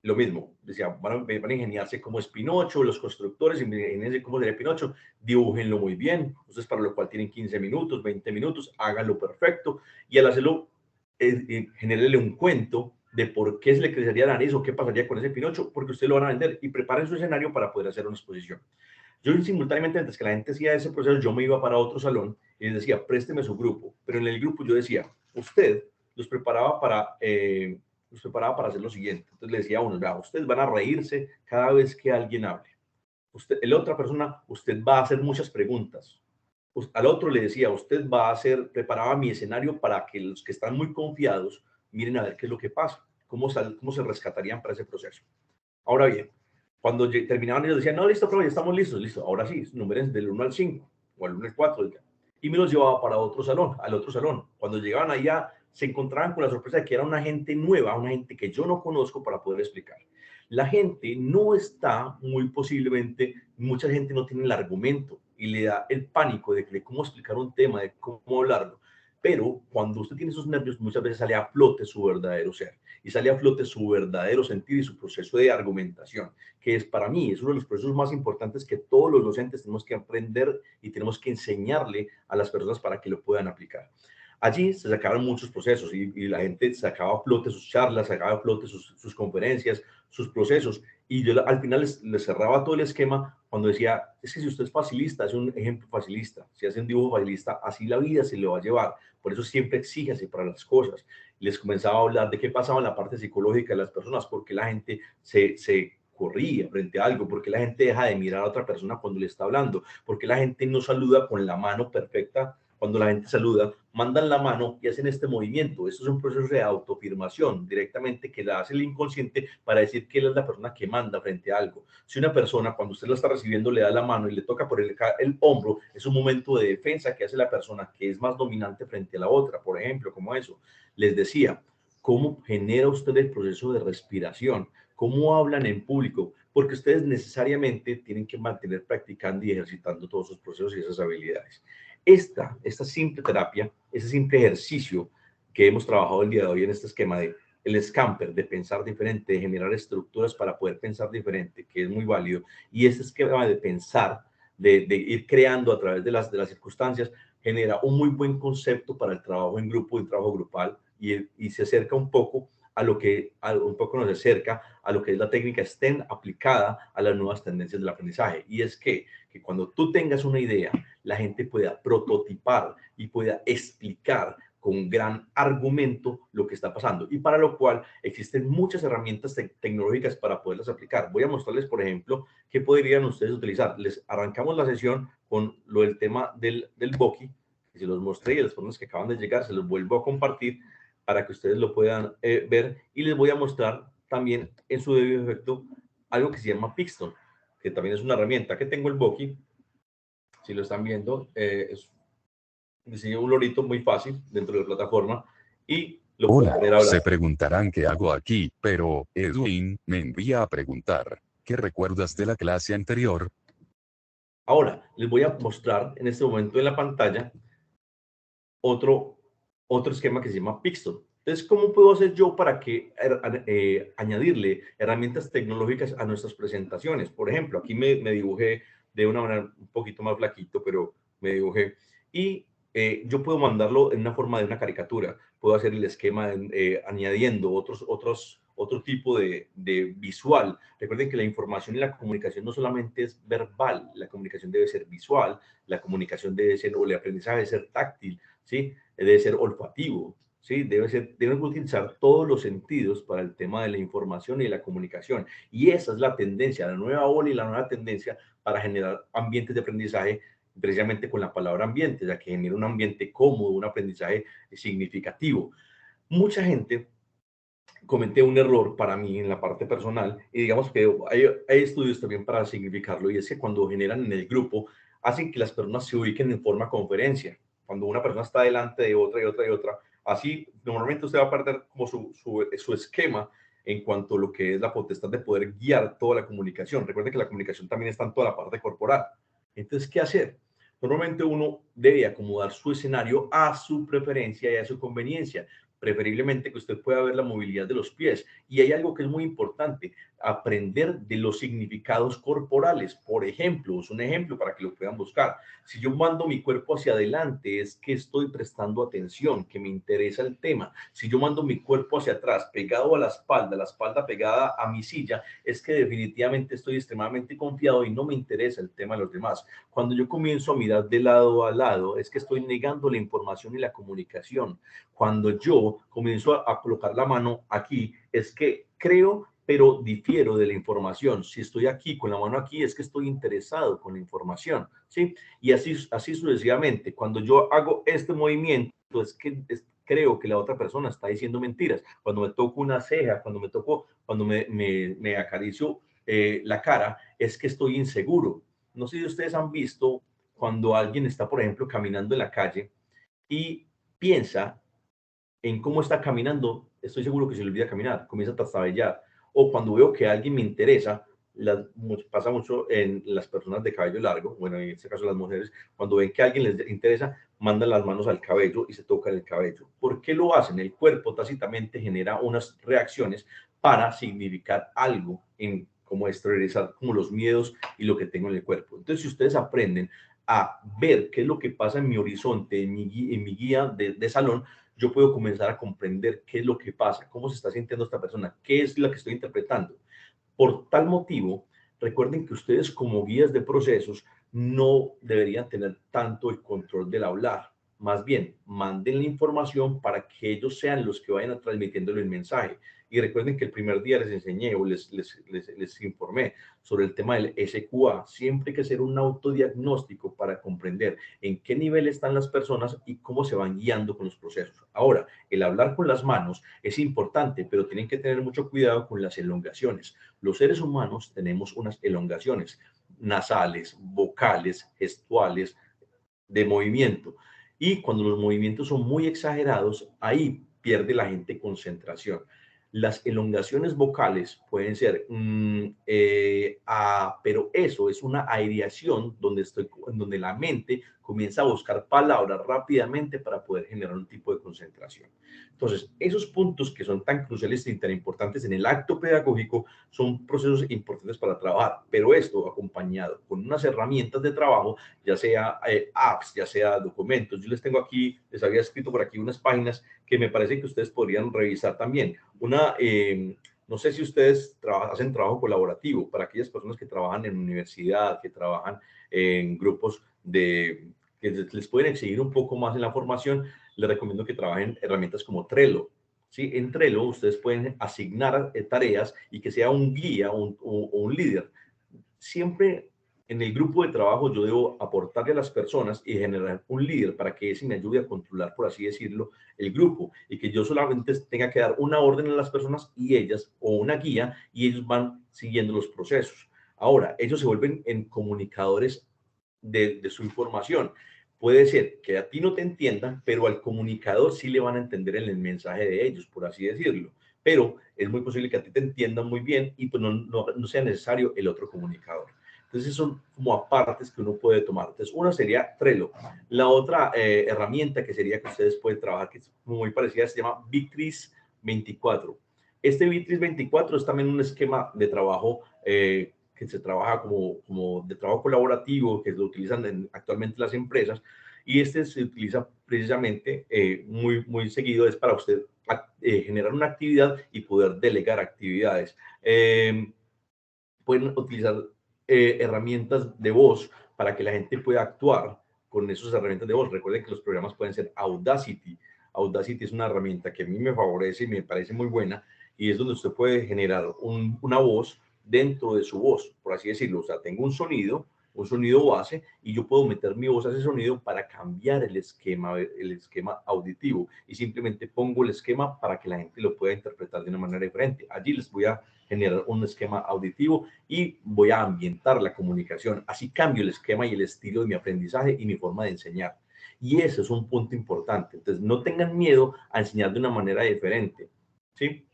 lo mismo, decía, van a ingeniarse cómo es Pinocho, los constructores, ingeniarse cómo sería Pinocho, dibújenlo muy bien, entonces para lo cual tienen 15 minutos, 20 minutos, háganlo perfecto, y al hacerlo, genérele un cuento de por qué se le crecería la nariz o qué pasaría con ese Pinocho, porque ustedes lo van a vender, y preparen su escenario para poder hacer una exposición. Yo simultáneamente, antes que la gente hacía ese proceso, yo me iba para otro salón y les decía, présteme su grupo, pero en el grupo yo decía, usted los preparaba para hacer lo siguiente. Entonces le decía a uno, vea, ustedes van a reírse cada vez que alguien hable. La otra persona, usted va a hacer muchas preguntas. Al otro le decía, usted va a preparaba mi escenario para que los que están muy confiados miren a ver qué es lo que pasa, cómo se rescatarían para ese proceso. Ahora bien, cuando terminaban ellos decían, no, listo, profe, ya estamos listos, listo. Ahora sí, números del 1 al 5 o al 1 al 4. Y me los llevaba para otro salón, al otro salón. Cuando llegaban allá, se encontraban con la sorpresa de que era una gente nueva, una gente que yo no conozco para poder explicar. La gente no está, muy posiblemente, mucha gente no tiene el argumento y le da el pánico de cómo explicar un tema, de cómo hablarlo. Pero cuando usted tiene esos nervios, muchas veces sale a flote su verdadero ser y sale a flote su verdadero sentido y su proceso de argumentación, que es para mí, es uno de los procesos más importantes que todos los docentes tenemos que aprender y tenemos que enseñarle a las personas para que lo puedan aplicar. Allí se sacaron muchos procesos y la gente sacaba a flote sus charlas, sacaba a flote sus conferencias, sus procesos. Y yo al final les cerraba todo el esquema cuando decía, es que si usted es facilista, hace un ejemplo facilista. Si hace un dibujo facilista, así la vida se le va a llevar. Por eso siempre exíjase para las cosas. Les comenzaba a hablar de qué pasaba en la parte psicológica de las personas, porque la gente se corría frente a algo, porque la gente deja de mirar a otra persona cuando le está hablando, porque la gente no saluda con la mano perfecta. Cuando la gente saluda, mandan la mano y hacen este movimiento. Esto es un proceso de autoafirmación directamente que la hace el inconsciente para decir que él es la persona que manda frente a algo. Si una persona, cuando usted lo está recibiendo, le da la mano y le toca por el hombro, es un momento de defensa que hace la persona que es más dominante frente a la otra, por ejemplo, como eso. Les decía, ¿cómo genera usted el proceso de respiración? ¿Cómo hablan en público? Porque ustedes necesariamente tienen que mantener practicando y ejercitando todos esos procesos y esas habilidades. Esta simple terapia, ese simple ejercicio que hemos trabajado el día de hoy en este esquema de el Scamper, de pensar diferente, de generar estructuras para poder pensar diferente, que es muy válido, y este esquema de pensar, de ir creando a través de las circunstancias, genera un muy buen concepto para el trabajo en grupo, el trabajo grupal, y se acerca un poco a lo que nos acerca a lo que es la técnica STEM aplicada a las nuevas tendencias del aprendizaje. Y es que cuando tú tengas una idea, la gente pueda prototipar y pueda explicar con gran argumento lo que está pasando. Y para lo cual existen muchas herramientas tecnológicas para poderlas aplicar. Voy a mostrarles, por ejemplo, qué podrían ustedes utilizar. Les arrancamos la sesión con lo del tema del Boki. Y se los mostré y a las personas que acaban de llegar se los vuelvo a compartir para que ustedes lo puedan ver, y les voy a mostrar también en su debido efecto algo que se llama Pixton, que también es una herramienta que tengo el Boki. Si lo están viendo, es un lorito muy fácil dentro de la plataforma y lo pueden ver ahora. Se preguntarán qué hago aquí, pero Edwin me envía a preguntar, ¿qué recuerdas de la clase anterior? Ahora les voy a mostrar en este momento en la pantalla otro esquema que se llama Pixton. Entonces, ¿cómo puedo hacer yo para añadirle herramientas tecnológicas a nuestras presentaciones? Por ejemplo, aquí me dibujé de una manera un poquito más flaquito, pero me dibujé. Y yo puedo mandarlo en una forma de una caricatura. Puedo hacer el esquema añadiendo otro tipo de visual. Recuerden que la información y la comunicación no solamente es verbal, la comunicación debe ser visual, la comunicación debe ser, o el aprendizaje debe ser táctil, ¿sí? Debe ser olfativo, ¿sí? Deben utilizar todos los sentidos para el tema de la información y la comunicación. Y esa es la tendencia, la nueva ola y la nueva tendencia para generar ambientes de aprendizaje, precisamente con la palabra ambiente, ya que genera un ambiente cómodo, un aprendizaje significativo. Mucha gente cometí un error para mí en la parte personal, y digamos que hay estudios también para significarlo, y es que cuando generan en el grupo, hacen que las personas se ubiquen en forma conferencia. Cuando una persona está delante de otra y otra y otra, así normalmente usted va a perder como su esquema en cuanto a lo que es la potestad de poder guiar toda la comunicación. Recuerde que la comunicación también está en toda la parte corporal. Entonces, ¿qué hacer? Normalmente uno debe acomodar su escenario a su preferencia y a su conveniencia. preferiblemente que usted pueda ver la movilidad de los pies. Y hay algo que es muy importante, aprender de los significados corporales. Por ejemplo, es un ejemplo para que lo puedan buscar. Si yo mando mi cuerpo hacia adelante, es que estoy prestando atención, que me interesa el tema. Si yo mando mi cuerpo hacia atrás, pegado a la espalda pegada a mi silla, es que definitivamente estoy extremadamente confiado y no me interesa el tema de los demás. Cuando yo comienzo a mirar de lado a lado, es que estoy negando la información y la comunicación. Cuando yo comienzo a colocar la mano aquí, es que creo, pero difiero de la información. Si estoy aquí con la mano aquí, es que estoy interesado con la información, ¿sí? Y así sucesivamente. Cuando yo hago este movimiento, es que creo que la otra persona está diciendo mentiras. Cuando me toco una ceja, cuando me acaricio la cara, es que estoy inseguro. No sé si ustedes han visto cuando alguien está, por ejemplo, caminando en la calle y piensa en cómo está caminando, estoy seguro que se le olvida caminar, comienza a trastabillar. O cuando veo que alguien me interesa, pasa mucho en las personas de cabello largo, bueno, en este caso las mujeres, cuando ven que a alguien les interesa, mandan las manos al cabello y se tocan el cabello. ¿Por qué lo hacen? El cuerpo tácitamente genera unas reacciones para significar algo, en como exteriorizar como los miedos y lo que tengo en el cuerpo. Entonces, si ustedes aprenden a ver qué es lo que pasa en mi horizonte, en mi guía de salón, yo puedo comenzar a comprender qué es lo que pasa, cómo se está sintiendo esta persona, qué es lo que estoy interpretando. Por tal motivo, recuerden que ustedes como guías de procesos no deberían tener tanto el control del hablar. Más bien, manden la información para que ellos sean los que vayan transmitiéndole el mensaje. Y recuerden que el primer día les enseñé o les informé sobre el tema del SQA. Siempre hay que hacer un autodiagnóstico para comprender en qué nivel están las personas y cómo se van guiando con los procesos. Ahora, el hablar con las manos es importante, pero tienen que tener mucho cuidado con las elongaciones. Los seres humanos tenemos unas elongaciones nasales, vocales, gestuales, de movimiento. Y cuando los movimientos son muy exagerados, ahí pierde la gente concentración. Las elongaciones vocales pueden ser, pero eso es una aireación donde la mente comienza a buscar palabras rápidamente para poder generar un tipo de concentración. Entonces, esos puntos que son tan cruciales y tan importantes en el acto pedagógico son procesos importantes para trabajar, pero esto acompañado con unas herramientas de trabajo, ya sea apps, ya sea documentos. Yo les tengo aquí, les había escrito por aquí unas páginas que me parece que ustedes podrían revisar también. No sé si ustedes hacen trabajo colaborativo para aquellas personas que trabajan en universidad, que trabajan en grupos que les pueden exigir un poco más en la formación. Les recomiendo que trabajen herramientas como Trello. ¿Sí? En Trello ustedes pueden asignar tareas y que sea un guía o un líder. Siempre en el grupo de trabajo yo debo aportarle a las personas y generar un líder para que ese me ayude a controlar, por así decirlo, el grupo y que yo solamente tenga que dar una orden a las personas y ellas, o una guía, y ellos van siguiendo los procesos. Ahora, ellos se vuelven en comunicadores de su información. Puede ser que a ti no te entiendan, pero al comunicador sí le van a entender el mensaje de ellos, por así decirlo. Pero es muy posible que a ti te entiendan muy bien y pues no sea necesario el otro comunicador. Entonces son como apartes que uno puede tomar. Entonces una sería Trello. La otra herramienta que sería que ustedes pueden trabajar, que es muy parecida, se llama Victris 24. Este Victris 24 es también un esquema de trabajo que se trabaja como de trabajo colaborativo, que lo utilizan actualmente las empresas, y este se utiliza precisamente muy seguido, es para usted generar una actividad y poder delegar actividades. Pueden utilizar herramientas de voz para que la gente pueda actuar con esas herramientas de voz. Recuerden que los programas pueden ser Audacity. Audacity es una herramienta que a mí me favorece y me parece muy buena, y es donde usted puede generar una voz dentro de su voz, por así decirlo. O sea, tengo un sonido base, y yo puedo meter mi voz a ese sonido para cambiar el esquema auditivo, y simplemente pongo el esquema para que la gente lo pueda interpretar de una manera diferente. Allí les voy a generar un esquema auditivo y voy a ambientar la comunicación. Así cambio el esquema y el estilo de mi aprendizaje y mi forma de enseñar. Y eso es un punto importante. Entonces, no tengan miedo a enseñar de una manera diferente, ¿sí?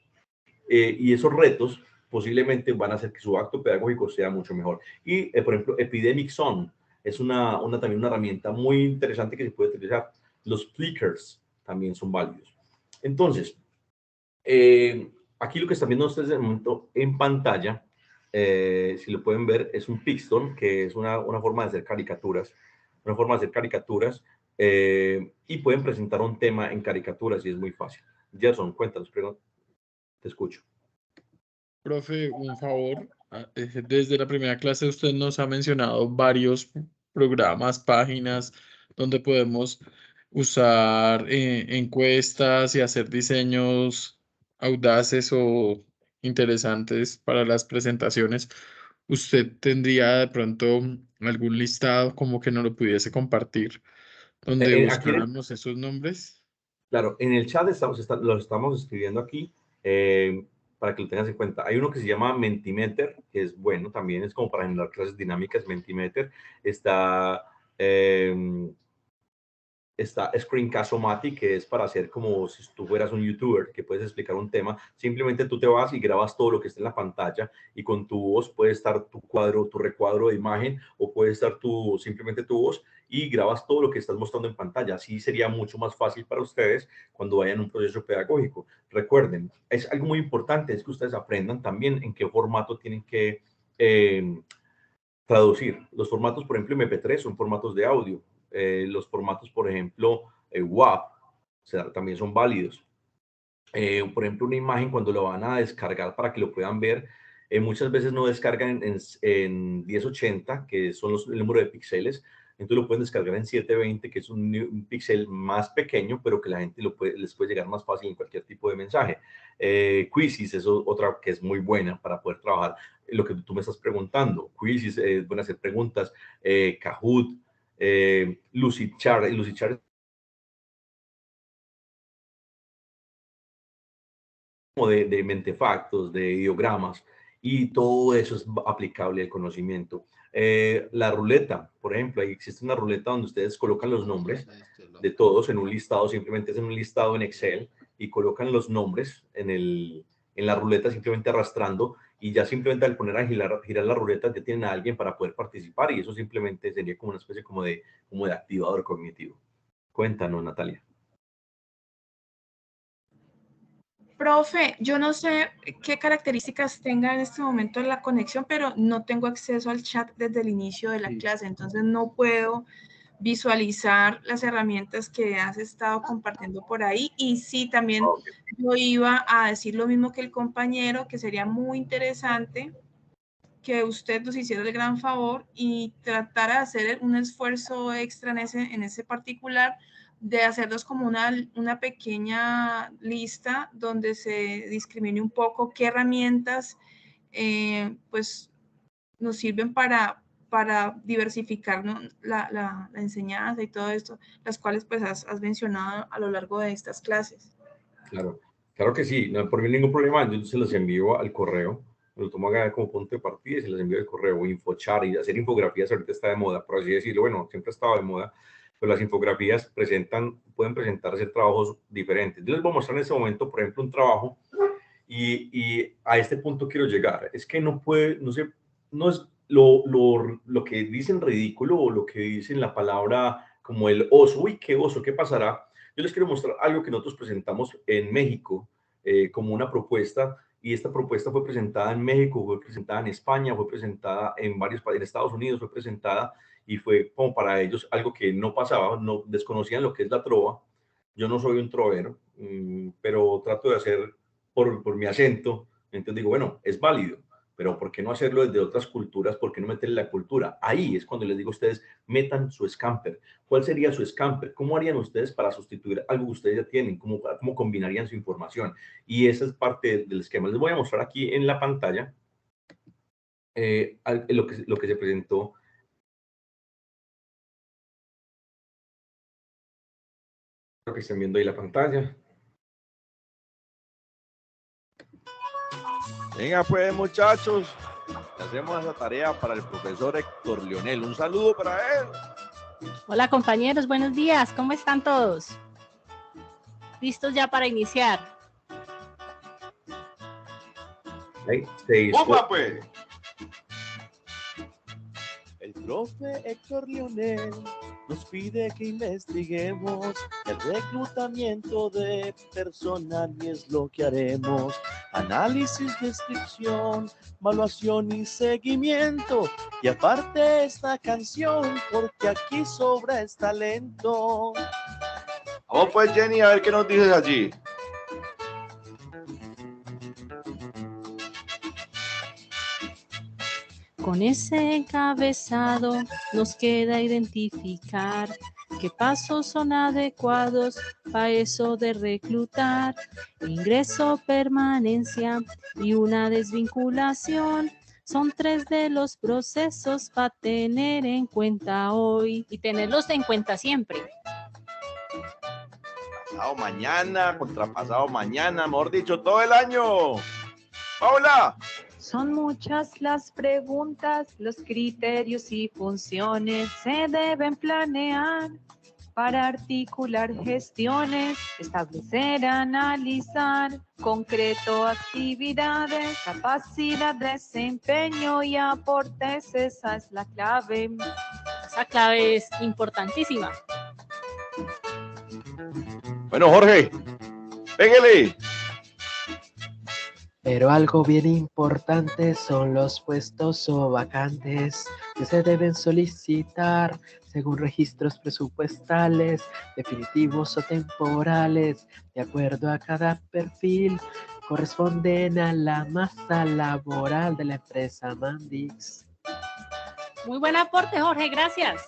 Y esos retos posiblemente van a hacer que su acto pedagógico sea mucho mejor. Y, por ejemplo, Epidemic Zone es también una herramienta muy interesante que se puede utilizar. Los flickers también son válidos. Entonces, aquí lo que están viendo ustedes de momento en pantalla, si lo pueden ver, es un Pixton, que es una forma de hacer caricaturas, y pueden presentar un tema en caricaturas y es muy fácil. Gerson, cuéntanos, te escucho. Profe, un favor. Desde la primera clase usted nos ha mencionado varios programas, páginas donde podemos usar encuestas y hacer diseños audaces o interesantes para las presentaciones. ¿Usted tendría de pronto algún listado como que nos lo pudiese compartir donde Aquí buscáramos esos nombres? Claro, en el chat los estamos escribiendo aquí para que lo tengas en cuenta. Hay uno que se llama Mentimeter, que es bueno también, es como para generar clases dinámicas, Mentimeter. Está Screencast-O-Matic, que es para hacer como si tú fueras un youtuber, que puedes explicar un tema. Simplemente tú te vas y grabas todo lo que está en la pantalla y con tu voz puede estar tu recuadro de imagen o puede estar simplemente tu voz y grabas todo lo que estás mostrando en pantalla. Así sería mucho más fácil para ustedes cuando vayan a un proceso pedagógico. Recuerden, es algo muy importante, es que ustedes aprendan también en qué formato tienen que traducir. Los formatos, por ejemplo, MP3 son formatos de audio. Los formatos, por ejemplo, WAV, o sea, también son válidos. Por ejemplo, una imagen cuando lo van a descargar para que lo puedan ver, muchas veces no descargan en 1080, que son el número de píxeles, entonces lo pueden descargar en 720, que es un píxel más pequeño, pero que la gente les puede llegar más fácil en cualquier tipo de mensaje. Quizzes es otra que es muy buena para poder trabajar lo que tú me estás preguntando. Quizzes, pueden hacer preguntas, Kahoot, Lucidchart de mentefactos, de ideogramas, y todo eso es aplicable al conocimiento. La ruleta, por ejemplo, ahí existe una ruleta donde ustedes colocan los nombres de todos en un listado, simplemente es en un listado en Excel, y colocan los nombres en la ruleta simplemente arrastrando, y ya simplemente al poner a girar la ruleta ya tienen a alguien para poder participar, y eso simplemente sería como una especie como de activador cognitivo. Cuéntanos, Natalia. Profe, yo no sé qué características tenga en este momento la conexión, pero no tengo acceso al chat desde el inicio de la clase, entonces no puedo visualizar las herramientas que has estado compartiendo por ahí. Y sí, también yo iba a decir lo mismo que el compañero, que sería muy interesante que usted nos hiciera el gran favor y tratara de hacer un esfuerzo extra en ese particular, de hacerlos como una pequeña lista donde se discrimine un poco qué herramientas pues nos sirven para diversificar, ¿no? la enseñanza y todo esto, las cuales pues has mencionado a lo largo de estas clases. Claro que sí, no hay por mí ningún problema, yo se los envío al correo, me lo tomo acá como punto de partida y se los envío al correo, infochar, y hacer infografías ahorita está de moda, por así decirlo, bueno, siempre ha estado de moda, pero las infografías pueden presentarse trabajos diferentes. Yo les voy a mostrar en este momento, por ejemplo, un trabajo, y a este punto quiero llegar, es que no es lo que dicen ridículo o lo que dicen la palabra como el oso, uy, qué oso, ¿qué pasará? Yo les quiero mostrar algo que nosotros presentamos en México como una propuesta, y esta propuesta fue presentada en México, fue presentada en España, fue presentada en varios países, en Estados Unidos fue presentada, y fue como para ellos algo que no pasaba, no desconocían lo que es la trova. Yo no soy un trovero, pero trato de hacer por mi acento, entonces digo, bueno, es válido, pero ¿por qué no hacerlo desde otras culturas? ¿Por qué no meterle la cultura? Ahí es cuando les digo a ustedes, metan su scamper. ¿Cuál sería su scamper? ¿Cómo harían ustedes para sustituir algo que ustedes ya tienen? ¿Cómo combinarían su información? Y esa es parte del esquema. Les voy a mostrar aquí en la pantalla lo que se presentó. Lo que están viendo ahí la pantalla. Venga pues, muchachos, hacemos esa tarea para el profesor Héctor Leonel. Un saludo para él. Hola compañeros, buenos días, ¿cómo están todos? ¿Listos ya para iniciar? ¡Opa, pues! El profe Héctor Leonel nos pide que investiguemos el reclutamiento de personal y es lo que haremos. Análisis, descripción, evaluación y seguimiento. Y aparte esta canción, porque aquí sobra el talento. Vamos pues, Jenny, a ver qué nos dices allí. Con ese encabezado nos queda identificar qué pasos son adecuados para eso de reclutar. Ingreso, permanencia y una desvinculación. Son 3 de los procesos para tener en cuenta hoy. Y tenerlos en cuenta siempre. Pasado mañana, contrapasado mañana, mejor dicho, todo el año. ¡Paula! Son muchas las preguntas, los criterios y funciones se deben planear para articular gestiones, establecer, analizar, concreto actividades, capacidad, desempeño y aportes, esa es la clave. Esa clave es importantísima. Bueno, Jorge, pégale. Pero algo bien importante son los puestos o vacantes que se deben solicitar según registros presupuestales, definitivos o temporales, de acuerdo a cada perfil, corresponden a la masa laboral de la empresa Mandix. Muy buen aporte, Jorge, gracias.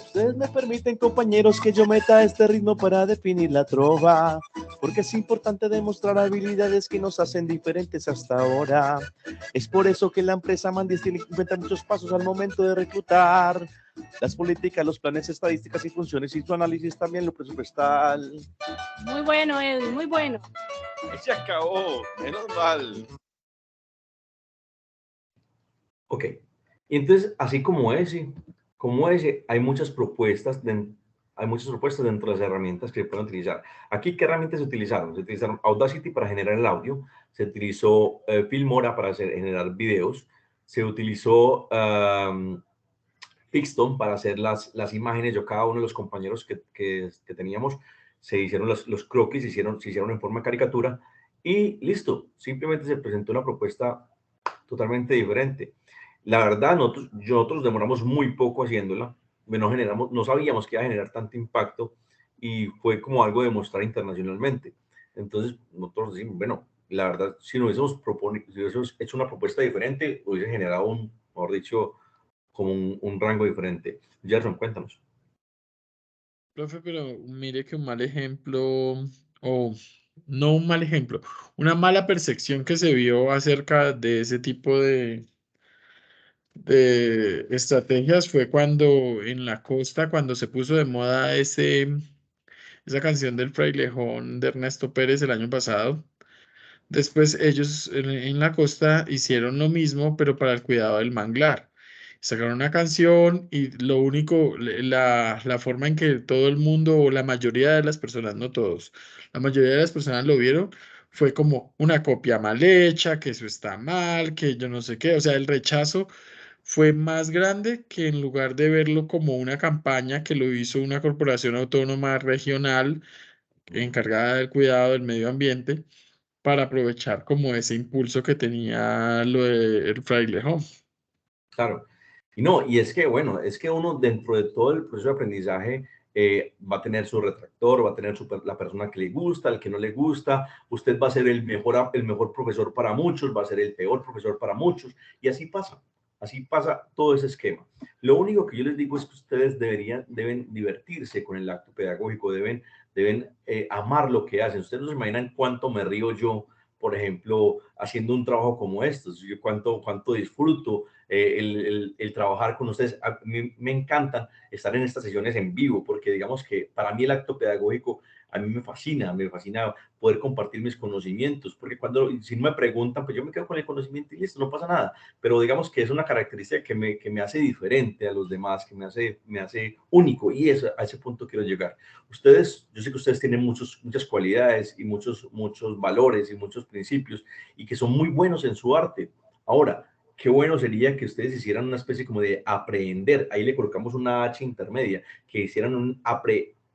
Ustedes me permiten, compañeros, que yo meta este ritmo para definir la trova, porque es importante demostrar habilidades que nos hacen diferentes hasta ahora. Es por eso que la empresa Mandix tiene que inventar muchos pasos al momento de reclutar. Las políticas, los planes, estadísticas y funciones y su análisis también lo presupuestal. Muy bueno, Edwin, muy bueno. Se acabó, menos mal. Ok, y entonces, así como ese, hay muchas propuestas dentro de las herramientas que se pueden utilizar. Aquí, ¿qué herramientas se utilizaron? Se utilizaron Audacity para generar el audio, se utilizó Filmora para generar videos, se utilizó Pixton para hacer las imágenes. Yo, cada uno de los compañeros que teníamos, se hicieron los croquis, se hicieron en forma de caricatura y listo. Simplemente se presentó una propuesta totalmente diferente. La verdad, nosotros demoramos muy poco haciéndola, no sabíamos que iba a generar tanto impacto y fue como algo de mostrar internacionalmente. Entonces, nosotros decimos, bueno, la verdad, si hubiésemos hecho una propuesta diferente, hubiese generado mejor dicho, como un rango diferente. Gerson, cuéntanos. Profe, pero mire que un mal ejemplo, o no un mal ejemplo, una mala percepción que se vio acerca de ese tipo de estrategias fue cuando en la costa, cuando se puso de moda esa canción del frailejón de Ernesto Pérez el año pasado. Después ellos en la costa hicieron lo mismo, pero para el cuidado del manglar. Sacaron una canción y lo único, la forma en que todo el mundo, o la mayoría de las personas, no todos, la mayoría de las personas lo vieron, fue como una copia mal hecha, que eso está mal, que yo no sé qué. O sea, el rechazo fue más grande que en lugar de verlo como una campaña que lo hizo una corporación autónoma regional encargada del cuidado del medio ambiente para aprovechar como ese impulso que tenía lo del frailejón. Claro. Y es que, bueno, es que uno dentro de todo el proceso de aprendizaje va a tener su retractor, va a tener la persona que le gusta, el que no le gusta. Usted va a ser el mejor profesor para muchos, va a ser el peor profesor para muchos, y así pasa todo ese esquema. Lo único que yo les digo es que ustedes deben divertirse con el acto pedagógico, deben amar lo que hacen. Ustedes no se imaginan cuánto me río yo, por ejemplo, haciendo un trabajo como este, cuánto disfruto el trabajar con ustedes. A mí me encantan estar en estas sesiones en vivo, porque digamos que para mí el acto pedagógico a mí me fascina poder compartir mis conocimientos, porque si no me preguntan, pues yo me quedo con el conocimiento y listo, no pasa nada, pero digamos que es una característica que me hace diferente a los demás, que me hace único, y a ese punto quiero llegar. Ustedes, yo sé que ustedes tienen muchas cualidades y muchos valores y muchos principios, y que son muy buenos en su arte. Ahora, qué bueno sería que ustedes hicieran una especie como de aprender, ahí le colocamos una H intermedia, que hicieran un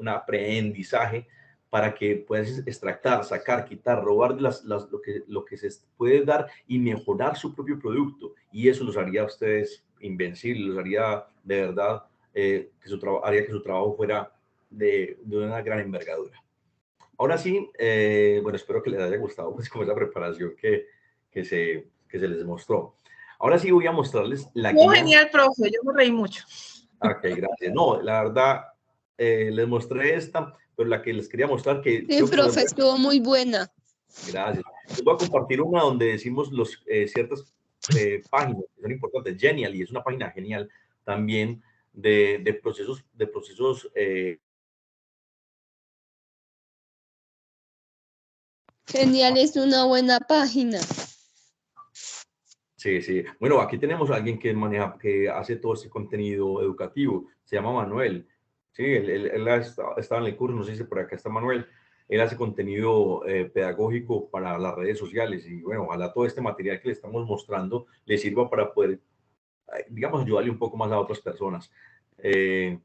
aprendizaje para que puedas extractar, sacar, quitar, robar lo que se puede dar y mejorar su propio producto. Y eso los haría a ustedes invencibles, los haría de verdad, haría que su trabajo fuera de una gran envergadura. Ahora sí, bueno, espero que les haya gustado pues como esa preparación que se les mostró. Ahora sí voy a mostrarles la guía. Muy genial, profe, yo me reí mucho. Ok, gracias. No, la verdad, les mostré esta, pero la que les quería mostrar que... Sí, profe, estuvo muy buena. Gracias. Les voy a compartir una donde decimos ciertas páginas que son importantes. Genially es una página genial también de procesos. Genial, es una buena página. Sí, sí. Bueno, aquí tenemos a alguien que hace todo este contenido educativo. Se llama Manuel. Sí, él estaba en el curso, no sé si por acá está Manuel. Él hace contenido pedagógico para las redes sociales y bueno, ojalá todo este material que le estamos mostrando le sirva para poder, digamos, ayudarle un poco más a otras personas en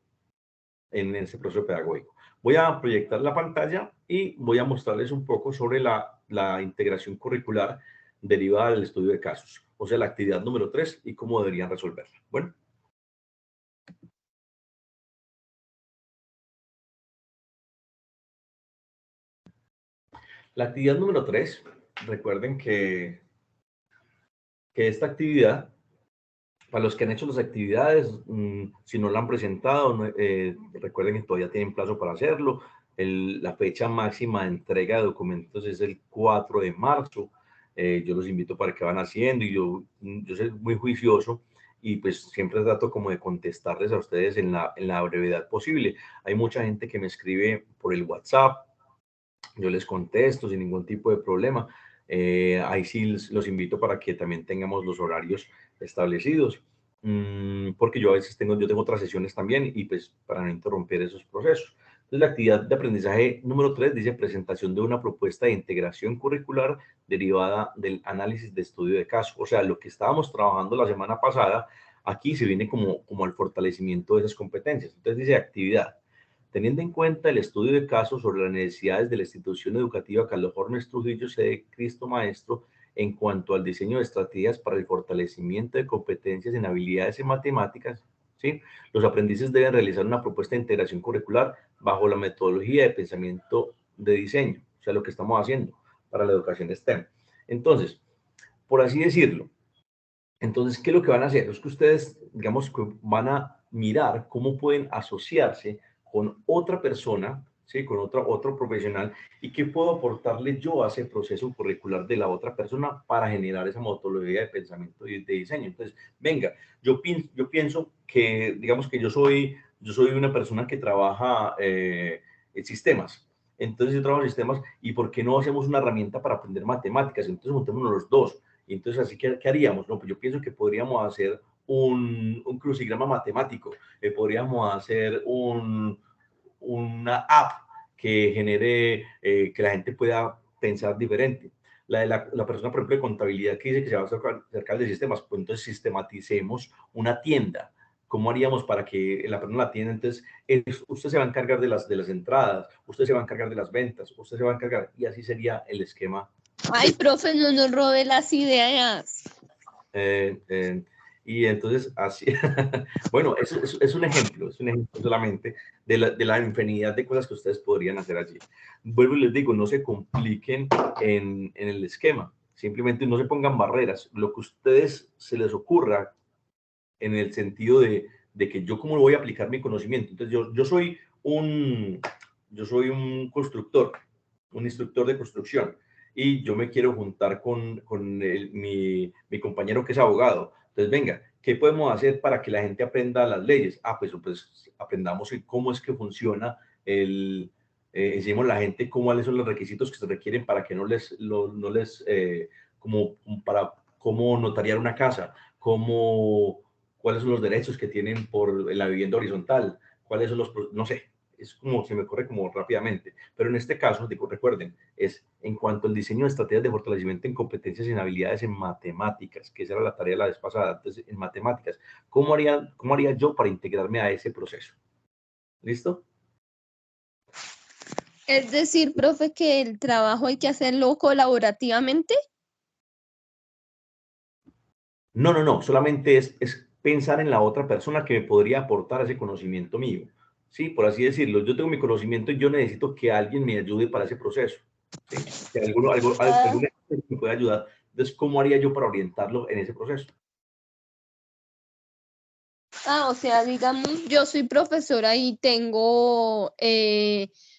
ese proceso pedagógico. Voy a proyectar la pantalla y voy a mostrarles un poco sobre la integración curricular derivada del estudio de casos, o sea, la actividad número 3 y cómo deberían resolverla. Bueno. La actividad número 3, recuerden que esta actividad, para los que han hecho las actividades, si no la han presentado, recuerden que todavía tienen plazo para hacerlo. La fecha máxima de entrega de documentos es el 4 de marzo. Yo los invito para que van haciendo y yo soy muy juicioso y pues siempre trato como de contestarles a ustedes en la brevedad posible. Hay mucha gente que me escribe por el WhatsApp, yo les contesto sin ningún tipo de problema. Ahí sí los invito para que también tengamos los horarios establecidos, porque yo a veces tengo otras sesiones también y pues para no interrumpir esos procesos. Entonces la actividad de aprendizaje número 3 dice presentación de una propuesta de integración curricular derivada del análisis de estudio de caso. O sea, lo que estábamos trabajando la semana pasada, aquí se viene como al fortalecimiento de esas competencias. Entonces dice actividad. Teniendo en cuenta el estudio de casos sobre las necesidades de la institución educativa Carlos Hornes Trujillo, sede Cristo Maestro, en cuanto al diseño de estrategias para el fortalecimiento de competencias en habilidades en matemáticas, ¿sí? Los aprendices deben realizar una propuesta de integración curricular bajo la metodología de pensamiento de diseño, o sea, lo que estamos haciendo para la educación STEM. Entonces, por así decirlo, entonces, ¿qué es lo que van a hacer? Es que ustedes, digamos, van a mirar cómo pueden asociarse con otra persona, ¿sí? Con otro profesional, y qué puedo aportarle yo a ese proceso curricular de la otra persona para generar esa metodología de pensamiento y de diseño. Entonces, venga, yo pienso que, digamos que yo soy una persona que trabaja en sistemas. Entonces, yo trabajo en sistemas, ¿y por qué no hacemos una herramienta para aprender matemáticas? Entonces, juntémonos los dos. Y entonces, así que, ¿qué haríamos? No, pues yo pienso que podríamos hacer un crucigrama matemático, podríamos hacer una app que genere que la gente pueda pensar diferente. La persona, por ejemplo, de contabilidad que dice que se va a acercar de sistemas, pues entonces sistematicemos una tienda. ¿Cómo haríamos para que la persona la tienda? Entonces, usted se va a encargar de las entradas, usted se va a encargar de las ventas, usted se va a encargar, y así sería el esquema. Ay, profe, no nos robe las ideas. Y entonces, así, bueno, es un ejemplo solamente de la infinidad de cosas que ustedes podrían hacer allí. Vuelvo y les digo, no se compliquen en el esquema, simplemente no se pongan barreras. Lo que a ustedes se les ocurra en el sentido de que yo cómo voy a aplicar mi conocimiento. Entonces, yo soy un constructor, un instructor de construcción, y yo me quiero juntar con mi compañero que es abogado. Entonces, venga, ¿qué podemos hacer para que la gente aprenda las leyes? Pues aprendamos cómo es que funciona decimos a la gente cuáles son los requisitos que se requieren para que no les cómo notariar una casa, cuáles son los derechos que tienen por la vivienda horizontal, cuáles son no sé, es como se me corre como rápidamente, pero en este caso, recuerden, es en cuanto al diseño de estrategias de fortalecimiento en competencias y en habilidades en matemáticas, que esa era la tarea de la vez pasada. Entonces, en matemáticas, ¿cómo haría yo para integrarme a ese proceso? ¿Listo? Es decir, profe, que el trabajo hay que hacerlo colaborativamente. No, solamente es pensar en la otra persona que me podría aportar ese conocimiento mío. Sí, por así decirlo, yo tengo mi conocimiento y yo necesito que alguien me ayude para ese proceso. ¿Sí? Que alguna me puede ayudar. Entonces, ¿cómo haría yo para orientarlo en ese proceso? O sea, digamos, yo soy profesora y tengo,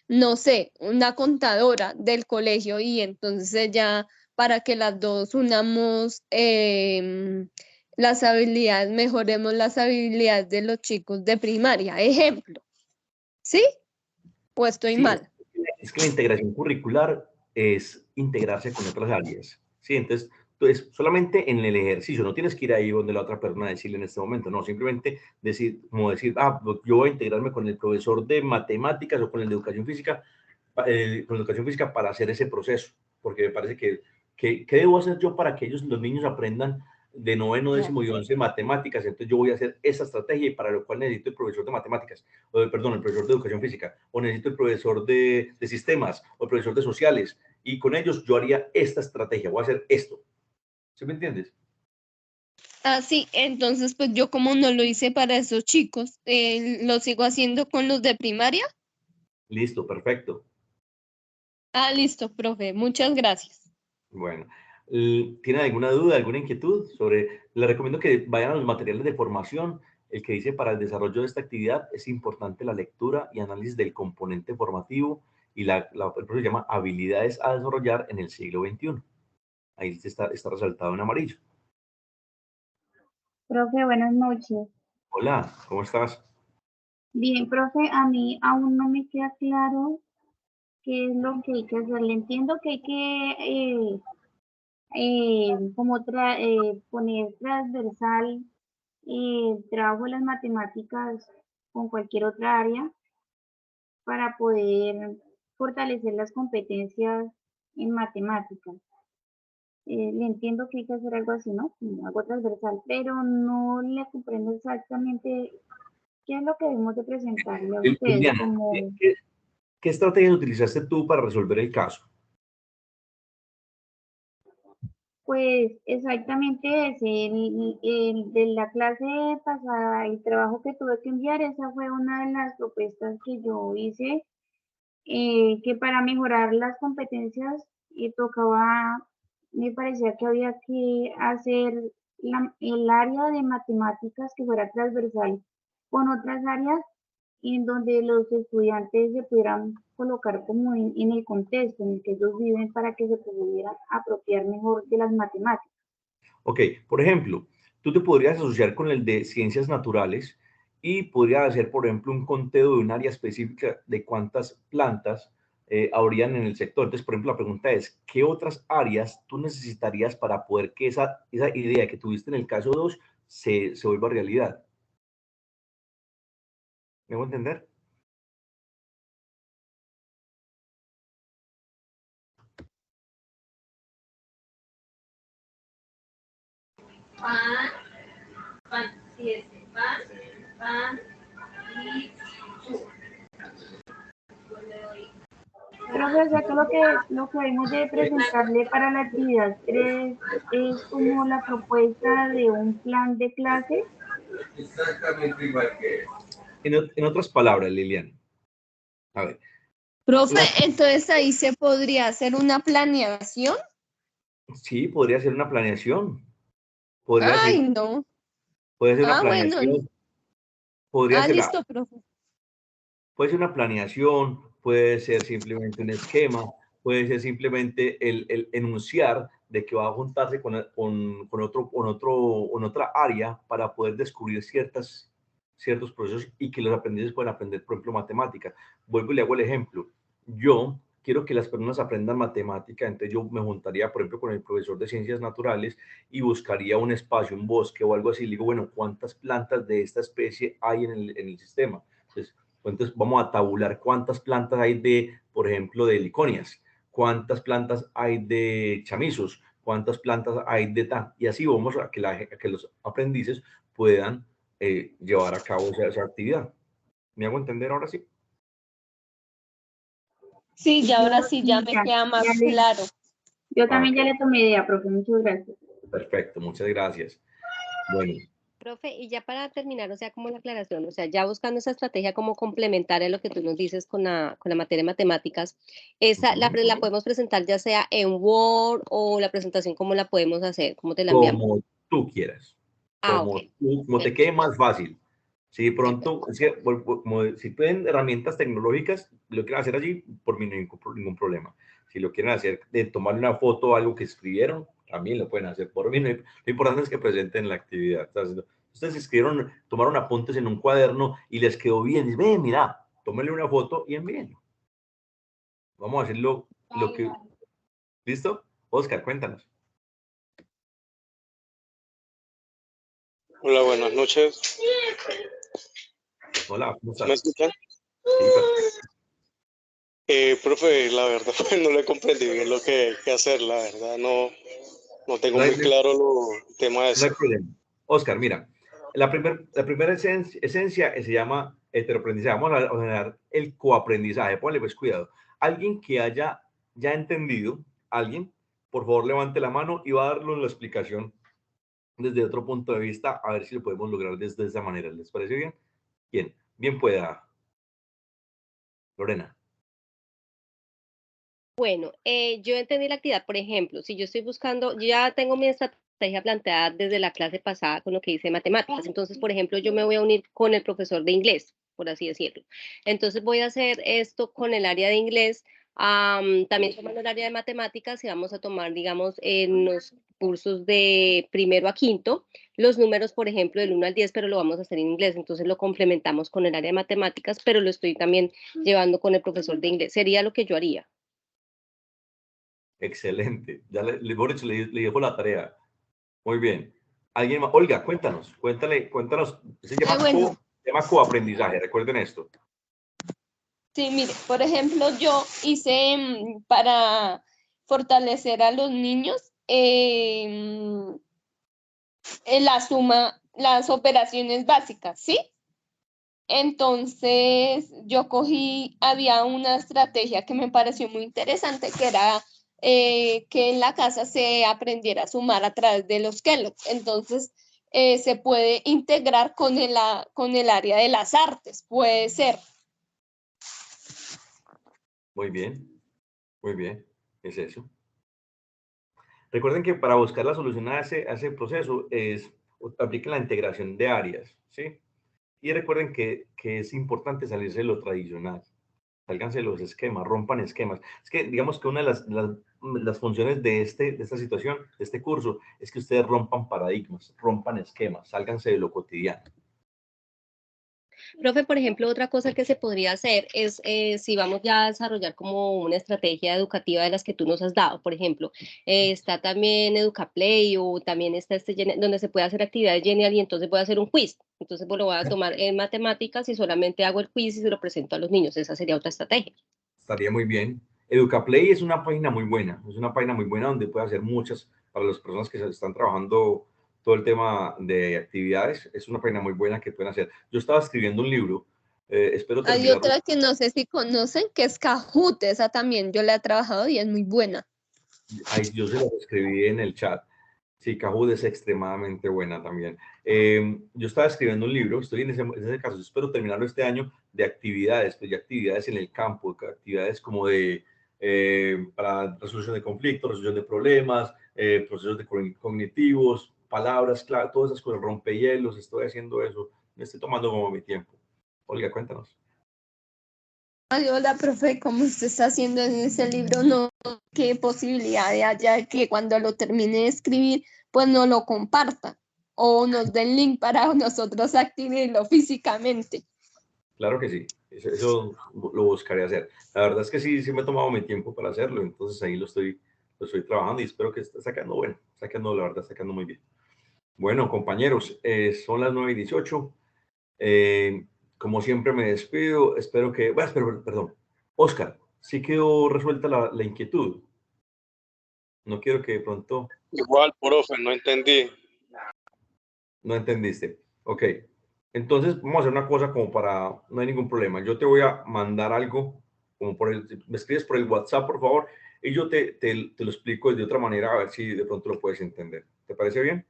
no sé, una contadora del colegio y entonces ya para que las dos unamos las habilidades, mejoremos las habilidades de los chicos de primaria, ejemplo. ¿Sí? ¿O estoy mal? Es que la integración curricular es integrarse con otras áreas. ¿Sí? Entonces, solamente en el ejercicio, no tienes que ir ahí donde la otra persona a decirle en este momento, no, simplemente decir, yo voy a integrarme con el profesor de matemáticas o con el de educación física, para hacer ese proceso, porque me parece ¿qué debo hacer yo para que los niños aprendan de noveno, décimo y 11 matemáticas? Entonces yo voy a hacer esa estrategia y para lo cual necesito el profesor de matemáticas, el profesor de educación física, o necesito el profesor de sistemas, o el profesor de sociales, y con ellos yo haría esta estrategia, voy a hacer esto. ¿Sí me entiendes? Sí, entonces pues yo como no lo hice para esos chicos, ¿lo sigo haciendo con los de primaria? Listo, perfecto. Listo, profe, muchas gracias. Bueno, ¿tiene alguna duda, alguna inquietud le recomiendo que vayan a los materiales de formación, el que dice para el desarrollo de esta actividad es importante la lectura y análisis del componente formativo y el proceso se llama habilidades a desarrollar en el siglo XXI. Ahí está resaltado en amarillo. Profe, buenas noches. Hola, ¿cómo estás? Bien, profe, a mí aún no me queda claro qué es lo que hay que hacer. Le entiendo que hay que poner transversal el trabajo de las matemáticas con cualquier otra área para poder fortalecer las competencias en matemáticas. Le entiendo que hay que hacer algo así, ¿no? Como algo transversal, pero no le comprendo exactamente qué es lo que debemos de presentarle a ustedes. Liliana, ¿qué estrategias utilizaste tú para resolver el caso? Pues exactamente ese, de la clase pasada, el trabajo que tuve que enviar, esa fue una de las propuestas que yo hice, que para mejorar las competencias me parecía que había que hacer el área de matemáticas que fuera transversal con otras áreas en donde los estudiantes se pudieran colocar como en el contexto en el que ellos viven para que se pudieran apropiar mejor de las matemáticas. Ok, por ejemplo, tú te podrías asociar con el de ciencias naturales y podría hacer, por ejemplo, un conteo de un área específica de cuántas plantas habrían en el sector. Entonces, por ejemplo, la pregunta es, ¿qué otras áreas tú necesitarías para poder que esa idea que tuviste en el caso 2 se vuelva realidad? ¿Me voy a entender? Pan, 7, pan y Creo que lo que debemos de presentarle para la actividad 3 es como la propuesta de un plan de clase. Exactamente igual que en otras palabras, Liliana. A ver. Profe, entonces ahí se podría hacer una planeación. Sí, podría ser una planeación. No. Puede ser una planeación. Bueno. Podría ser Listo, profe. Puede ser una planeación, puede ser simplemente un esquema, puede ser simplemente el enunciar de que va a juntarse con otra área para poder descubrir ciertos procesos y que los aprendices puedan aprender, por ejemplo, matemática. Vuelvo y le hago el ejemplo. Yo quiero que las personas aprendan matemática, entonces yo me juntaría, por ejemplo, con el profesor de ciencias naturales y buscaría un espacio, un bosque o algo así. Le digo, bueno, ¿cuántas plantas de esta especie hay en el sistema? Entonces vamos a tabular cuántas plantas hay de, por ejemplo, de heliconias, cuántas plantas hay de chamizos, cuántas plantas hay de tal. Y así vamos a que los aprendices puedan llevar a cabo esa actividad. ¿Me hago entender ahora sí? Sí, y ahora sí ya me queda más claro. Yo también ya le tomé idea, profe, muchas gracias. Perfecto, muchas gracias. Bueno. Profe, y ya para terminar, o sea, como la aclaración, o sea, ya buscando esa estrategia como complementaria a lo que tú nos dices con la materia de matemáticas, esa la podemos presentar ya sea en Word o la presentación, ¿cómo la podemos hacer? ¿Cómo te la enviamos? Como tú quieras. Ok. Como te quede más fácil. Si de pronto, si pueden herramientas tecnológicas, lo quieren hacer allí, por mí no hay ningún problema. Si lo quieren hacer de tomar una foto o algo que escribieron, también lo pueden hacer por mí. Lo importante es que presenten la actividad. Entonces, ustedes escribieron, tomaron apuntes en un cuaderno y les quedó bien. Dicen, ve, mira, tómenle una foto y envíenlo. Vamos a hacerlo lo que... ¿Listo? Oscar, cuéntanos. Hola, buenas noches. Hola, ¿cómo estás? ¿Me escuchan? Sí, perfecto. Profe, la verdad pues, no le comprendí bien lo que hay que hacer, la verdad no tengo muy claro el tema de eso. No hay problema. Oscar, mira, la primera esencia se llama heteroaprendizaje. Vamos a generar el coaprendizaje. Ponle pues cuidado. Alguien que haya ya entendido, alguien, por favor levante la mano y va a darnos la explicación desde otro punto de vista, a ver si lo podemos lograr desde esa manera. ¿Les parece bien? Bien, bien pueda. Lorena. Bueno, yo entendí la actividad, por ejemplo, si yo estoy buscando, yo ya tengo mi estrategia planteada desde la clase pasada con lo que hice de matemáticas, entonces, por ejemplo, yo me voy a unir con el profesor de inglés, por así decirlo. Entonces voy a hacer esto con el área de inglés, también tomando el área de matemáticas y vamos a tomar, digamos, en los cursos de primero a quinto, los números, por ejemplo, del 1 al 10, pero lo vamos a hacer en inglés, entonces lo complementamos con el área de matemáticas, pero lo estoy también llevando con el profesor de inglés. Sería lo que yo haría. Excelente. Ya le dejo la tarea. Muy bien. ¿Alguien más? Olga, cuéntanos. Cuéntanos. Se llama coaprendizaje. Recuerden esto. Sí, mire, por ejemplo, yo hice para fortalecer a los niños la suma, las operaciones básicas, ¿sí? Entonces, yo había una estrategia que me pareció muy interesante, que era que en la casa se aprendiera a sumar a través de los Kellogg's. Entonces, se puede integrar con el área de las artes, puede ser. Muy bien. Muy bien. Es eso. Recuerden que para buscar la solución a ese proceso apliquen la integración de áreas, ¿sí? Y recuerden que es importante salirse de lo tradicional. Sálganse de los esquemas, rompan esquemas. Es que digamos que una de las funciones de esta situación, de este curso, es que ustedes rompan paradigmas, rompan esquemas, sálganse de lo cotidiano. Profe, por ejemplo, otra cosa que se podría hacer es si vamos ya a desarrollar como una estrategia educativa de las que tú nos has dado. Por ejemplo, está también EducaPlay o también está donde se puede hacer actividades Genial y entonces voy a hacer un quiz. Entonces pues, lo voy a tomar en matemáticas y solamente hago el quiz y se lo presento a los niños. Esa sería otra estrategia. Estaría muy bien. EducaPlay es una página muy buena. Es una página muy buena donde puede hacer muchas para las personas que están trabajando todo el tema de actividades. Es una página muy buena que pueden hacer. Yo estaba escribiendo un libro. Espero Hay terminarlo. otra que no sé si conocen, que es Kahoot. Esa también yo la he trabajado y es muy buena. Ay, yo se lo escribí en el chat. Sí, Kahoot es extremadamente buena también. Yo estaba escribiendo un libro, estoy en ese caso, espero terminarlo este año, de actividades, pues ya actividades en el campo, actividades como para resolución de conflictos, resolución de problemas, procesos cognitivos, palabras, clave, todas esas cosas, rompehielos, estoy haciendo eso, me estoy tomando como mi tiempo. Olga, cuéntanos. Ay, hola, profe, ¿cómo usted está haciendo en ese libro? No, ¿qué posibilidad haya que cuando lo termine de escribir, pues no lo comparta o nos den link para nosotros activarlo físicamente? Claro que sí, eso lo buscaré hacer. La verdad es que sí me he tomado mi tiempo para hacerlo, entonces ahí lo estoy trabajando y espero que esté sacando bueno, la verdad, sacando muy bien. Bueno, compañeros, son las 9:18. Como siempre me despido, espero que, bueno, perdón, Oscar, sí quedó resuelta la inquietud. No quiero que de pronto... Igual, profe, no entendí. No entendiste. Ok. Entonces, vamos a hacer una cosa como para... No hay ningún problema. Yo te voy a mandar algo, como me escribes por el WhatsApp, por favor, y yo te lo explico de otra manera, a ver si de pronto lo puedes entender. ¿Te parece bien?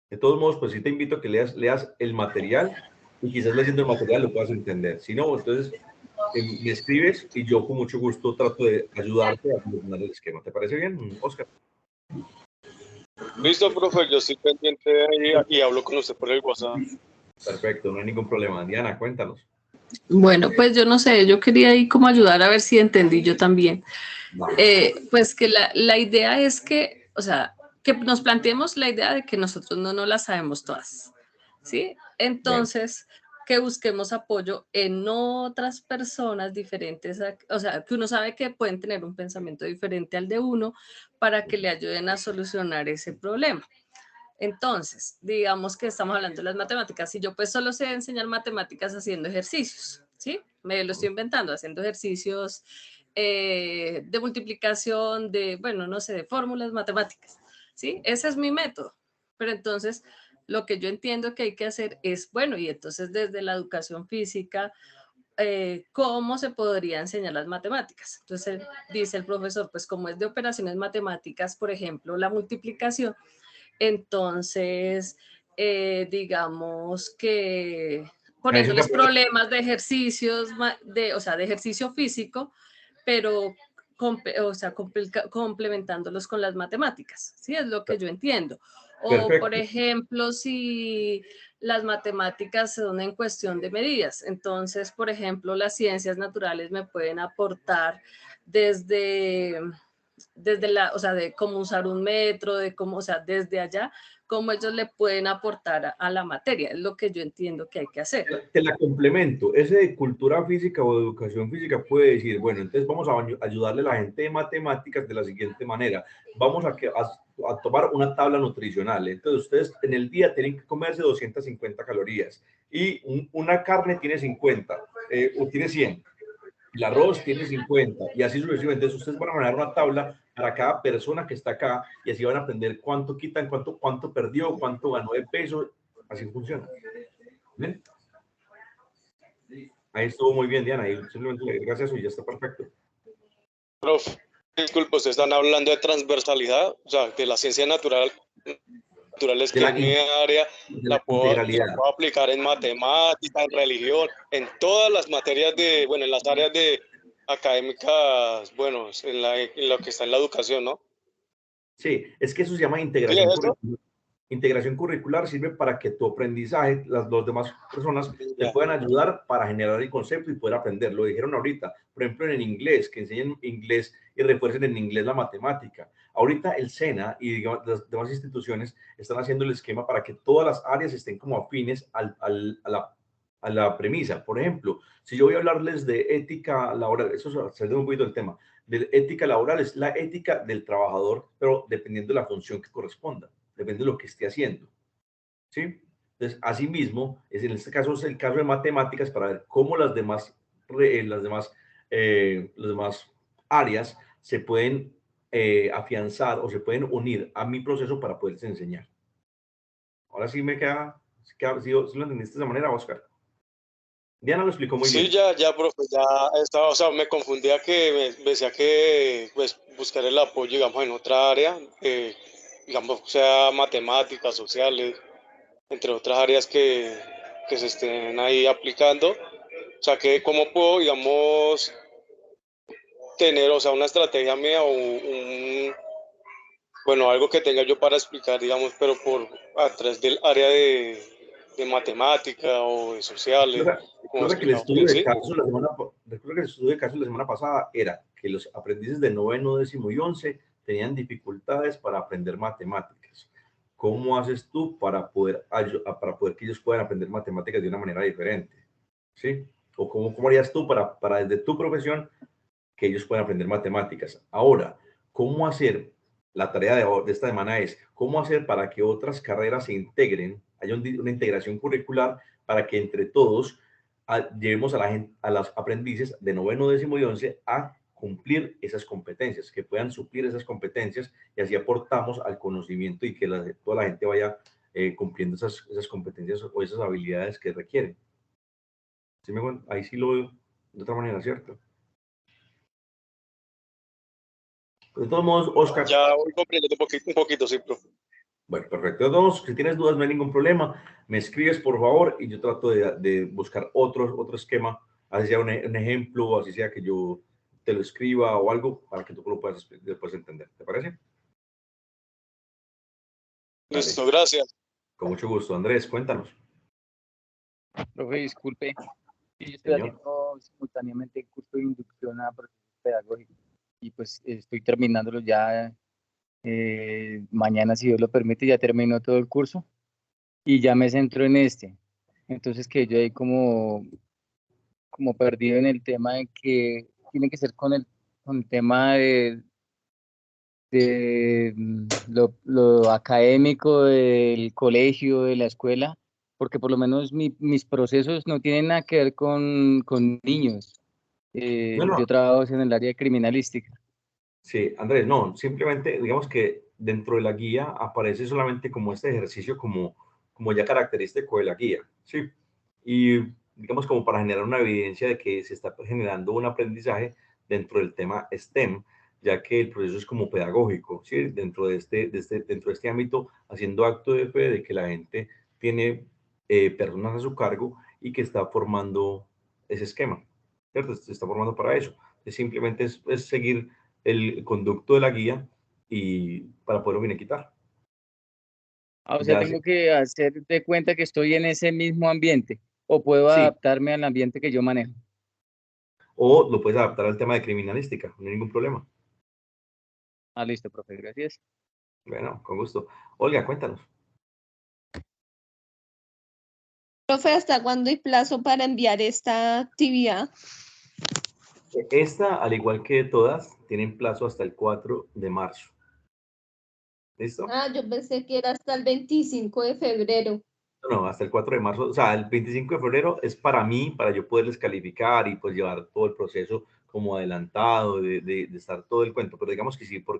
De todos modos, pues sí te invito a que leas el material y quizás leyendo el material lo puedas entender. Si no, entonces me escribes y yo con mucho gusto trato de ayudarte a solucionar el esquema. ¿Te parece bien, Oscar? Listo, profe, yo estoy pendiente y hablo con usted por el WhatsApp. Perfecto, no hay ningún problema. Diana, cuéntanos. Bueno, pues yo no sé, yo quería ahí como ayudar a ver si entendí yo también. Pues que la idea es que, o sea, que nos planteemos la idea de que nosotros no las sabemos todas, ¿sí? Entonces, que busquemos apoyo en otras personas diferentes, o sea, que uno sabe que pueden tener un pensamiento diferente al de uno para que le ayuden a solucionar ese problema. Entonces, digamos que estamos hablando de las matemáticas y yo pues solo sé enseñar matemáticas haciendo ejercicios, ¿sí? Me lo estoy inventando, haciendo ejercicios de multiplicación, bueno, no sé, de fórmulas matemáticas, ¿sí? Ese es mi método. Pero entonces, lo que yo entiendo que hay que hacer es, bueno, y entonces desde la educación física, ¿cómo se podría enseñar las matemáticas? Entonces, dice el profesor, pues como es de operaciones matemáticas, por ejemplo, la multiplicación, entonces, digamos que poniéndoles problemas de ejercicios, o sea, de ejercicio físico, pero complementándolos con las matemáticas, ¿sí? Es lo que yo entiendo. O, perfecto. Por ejemplo, si las matemáticas son en cuestión de medidas, entonces, por ejemplo, las ciencias naturales me pueden aportar desde o sea, de cómo usar un metro, de cómo, o sea, desde allá, cómo ellos le pueden aportar a la materia, es lo que yo entiendo que hay que hacer. Te la complemento, ese de cultura física o educación física puede decir, bueno, entonces vamos a ayudarle a la gente de matemáticas de la siguiente manera, vamos a tomar una tabla nutricional, entonces ustedes en el día tienen que comerse 250 calorías y una carne tiene 50, o tiene 100. El arroz tiene 50 y así sucesivamente. Entonces ustedes van a manejar una tabla para cada persona que está acá y así van a aprender cuánto quitan, cuánto perdió, cuánto ganó de peso. Así funciona. ¿Ven? Ahí estuvo muy bien, Diana. Ahí simplemente le agregas eso y ya está perfecto. Profe, disculpe, ustedes están hablando de transversalidad, o sea, de la ciencia naturales que es mi área, la puedo aplicar en matemáticas, en religión, en todas las materias bueno, en las áreas de académicas, bueno, en lo que está en la educación, ¿no? Sí, es que eso se llama integración curricular. Integración curricular sirve para que tu aprendizaje, las demás personas te puedan ayudar para generar el concepto y poder aprender. Lo dijeron ahorita, por ejemplo, en inglés, que enseñen inglés y refuercen en inglés la matemática. Ahorita el SENA y digamos, las demás instituciones están haciendo el esquema para que todas las áreas estén como afines a la premisa. Por ejemplo, si yo voy a hablarles de ética laboral, eso se da un poquito del tema, de ética laboral es la ética del trabajador, pero dependiendo de la función que corresponda. Depende de lo que esté haciendo, ¿sí? Entonces, asimismo, en este caso es el caso de matemáticas para ver cómo las demás áreas se pueden afianzar o se pueden unir a mi proceso para poderse enseñar. Ahora sí me queda ¿sí lo entendiste de esa manera, Oscar? Diana lo explicó muy bien. Sí, ya, profe, ya estaba, o sea, me confundía que me decía que pues, buscar el apoyo, digamos, en otra área, digamos, sea matemáticas, sociales, entre otras áreas que se estén ahí aplicando. O sea, que cómo puedo, digamos, tener, o sea, una estrategia mía o bueno, algo que tenga yo para explicar, digamos, pero a través del área de matemática o de sociales. Recuerda que el estudio de caso la semana pasada era que los aprendices de noveno, décimo y 11 tenían dificultades para aprender matemáticas. ¿Cómo haces tú para poder que ellos puedan aprender matemáticas de una manera diferente? ¿Sí? ¿O cómo harías tú para desde tu profesión que ellos puedan aprender matemáticas? Ahora, ¿cómo hacer? La tarea de esta semana es cómo hacer para que otras carreras se integren, haya una integración curricular para que entre todos llevemos a los aprendices de noveno, décimo y 11 a cumplir esas competencias, que puedan suplir esas competencias y así aportamos al conocimiento y que toda la gente vaya cumpliendo esas competencias o esas habilidades que requieren. ¿Sí ahí sí lo veo de otra manera, ¿cierto? De todos modos, Oscar. Ya voy comprendiendo un poquito, sí, profe. Bueno, perfecto. De todos modos, si tienes dudas, no hay ningún problema. Me escribes, por favor, y yo trato de buscar otro esquema, así sea un ejemplo, o así sea que yo te lo escriba o algo, para que tú lo puedas después entender. ¿Te parece? Listo, vale. Gracias. Con mucho gusto. Andrés, cuéntanos. Profe, disculpe. Yo estoy haciendo simultáneamente el curso de inducción a procesos pedagógicos y pues estoy terminándolo ya mañana, si Dios lo permite, ya termino todo el curso y ya me centro en este. Entonces que yo ahí como perdido en el tema de que tiene que ser con el tema de lo académico del colegio, de la escuela, porque por lo menos mis procesos no tienen nada que ver con niños. Yo trabajo en el área de criminalística. Sí, Andrés, no, simplemente digamos que dentro de la guía aparece solamente como este ejercicio como ya característico de la guía, ¿sí? Y digamos como para generar una evidencia de que se está generando un aprendizaje dentro del tema STEM, ya que el proceso es como pedagógico, ¿sí? Dentro de este ámbito, haciendo acto de fe de que la gente tiene personas a su cargo y que está formando ese esquema, ¿cierto? Se está formando para eso. Simplemente es seguir el conducto de la guía y para poderlo finiquitar. O sea, tengo que hacer de cuenta que estoy en ese mismo ambiente o puedo adaptarme al ambiente que yo manejo. O lo puedes adaptar al tema de criminalística, no hay ningún problema. Listo, profe, gracias. Bueno, con gusto. Olga, cuéntanos. Profe, ¿hasta cuándo hay plazo para enviar esta actividad? Esta, al igual que todas, tienen plazo hasta el 4 de marzo. ¿Listo? Yo pensé que era hasta el 25 de febrero. No, hasta el 4 de marzo. O sea, el 25 de febrero es para mí, para yo poderles calificar y pues llevar todo el proceso como adelantado, de estar todo el cuento. Pero digamos que si por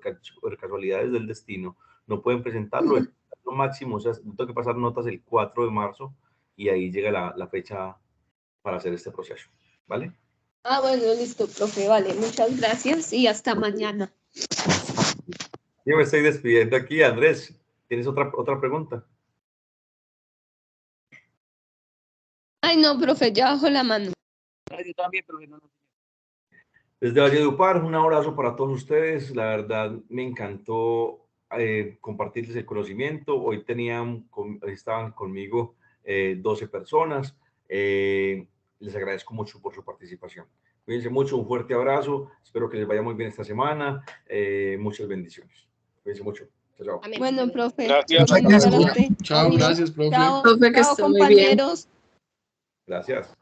casualidades del destino no pueden presentarlo, lo máximo, o sea, tengo que pasar notas el 4 de marzo y ahí llega la fecha para hacer este proceso. ¿Vale? Bueno, listo, profe, vale, muchas gracias y hasta mañana. Yo me estoy despidiendo aquí, Andrés. ¿Tienes otra pregunta? Ay, no, profe, ya bajo la mano. Yo también, profe, no. Desde Valledupar, un abrazo para todos ustedes. La verdad, me encantó compartirles el conocimiento. Hoy estaban conmigo 12 personas. Les agradezco mucho por su participación. Cuídense mucho, un fuerte abrazo. Espero que les vaya muy bien esta semana. Muchas bendiciones. Cuídense mucho. Chao. Bueno, profe. Gracias. Chao, gracias, profe. Chao, profe, que esté muy bien. compañeros. Gracias.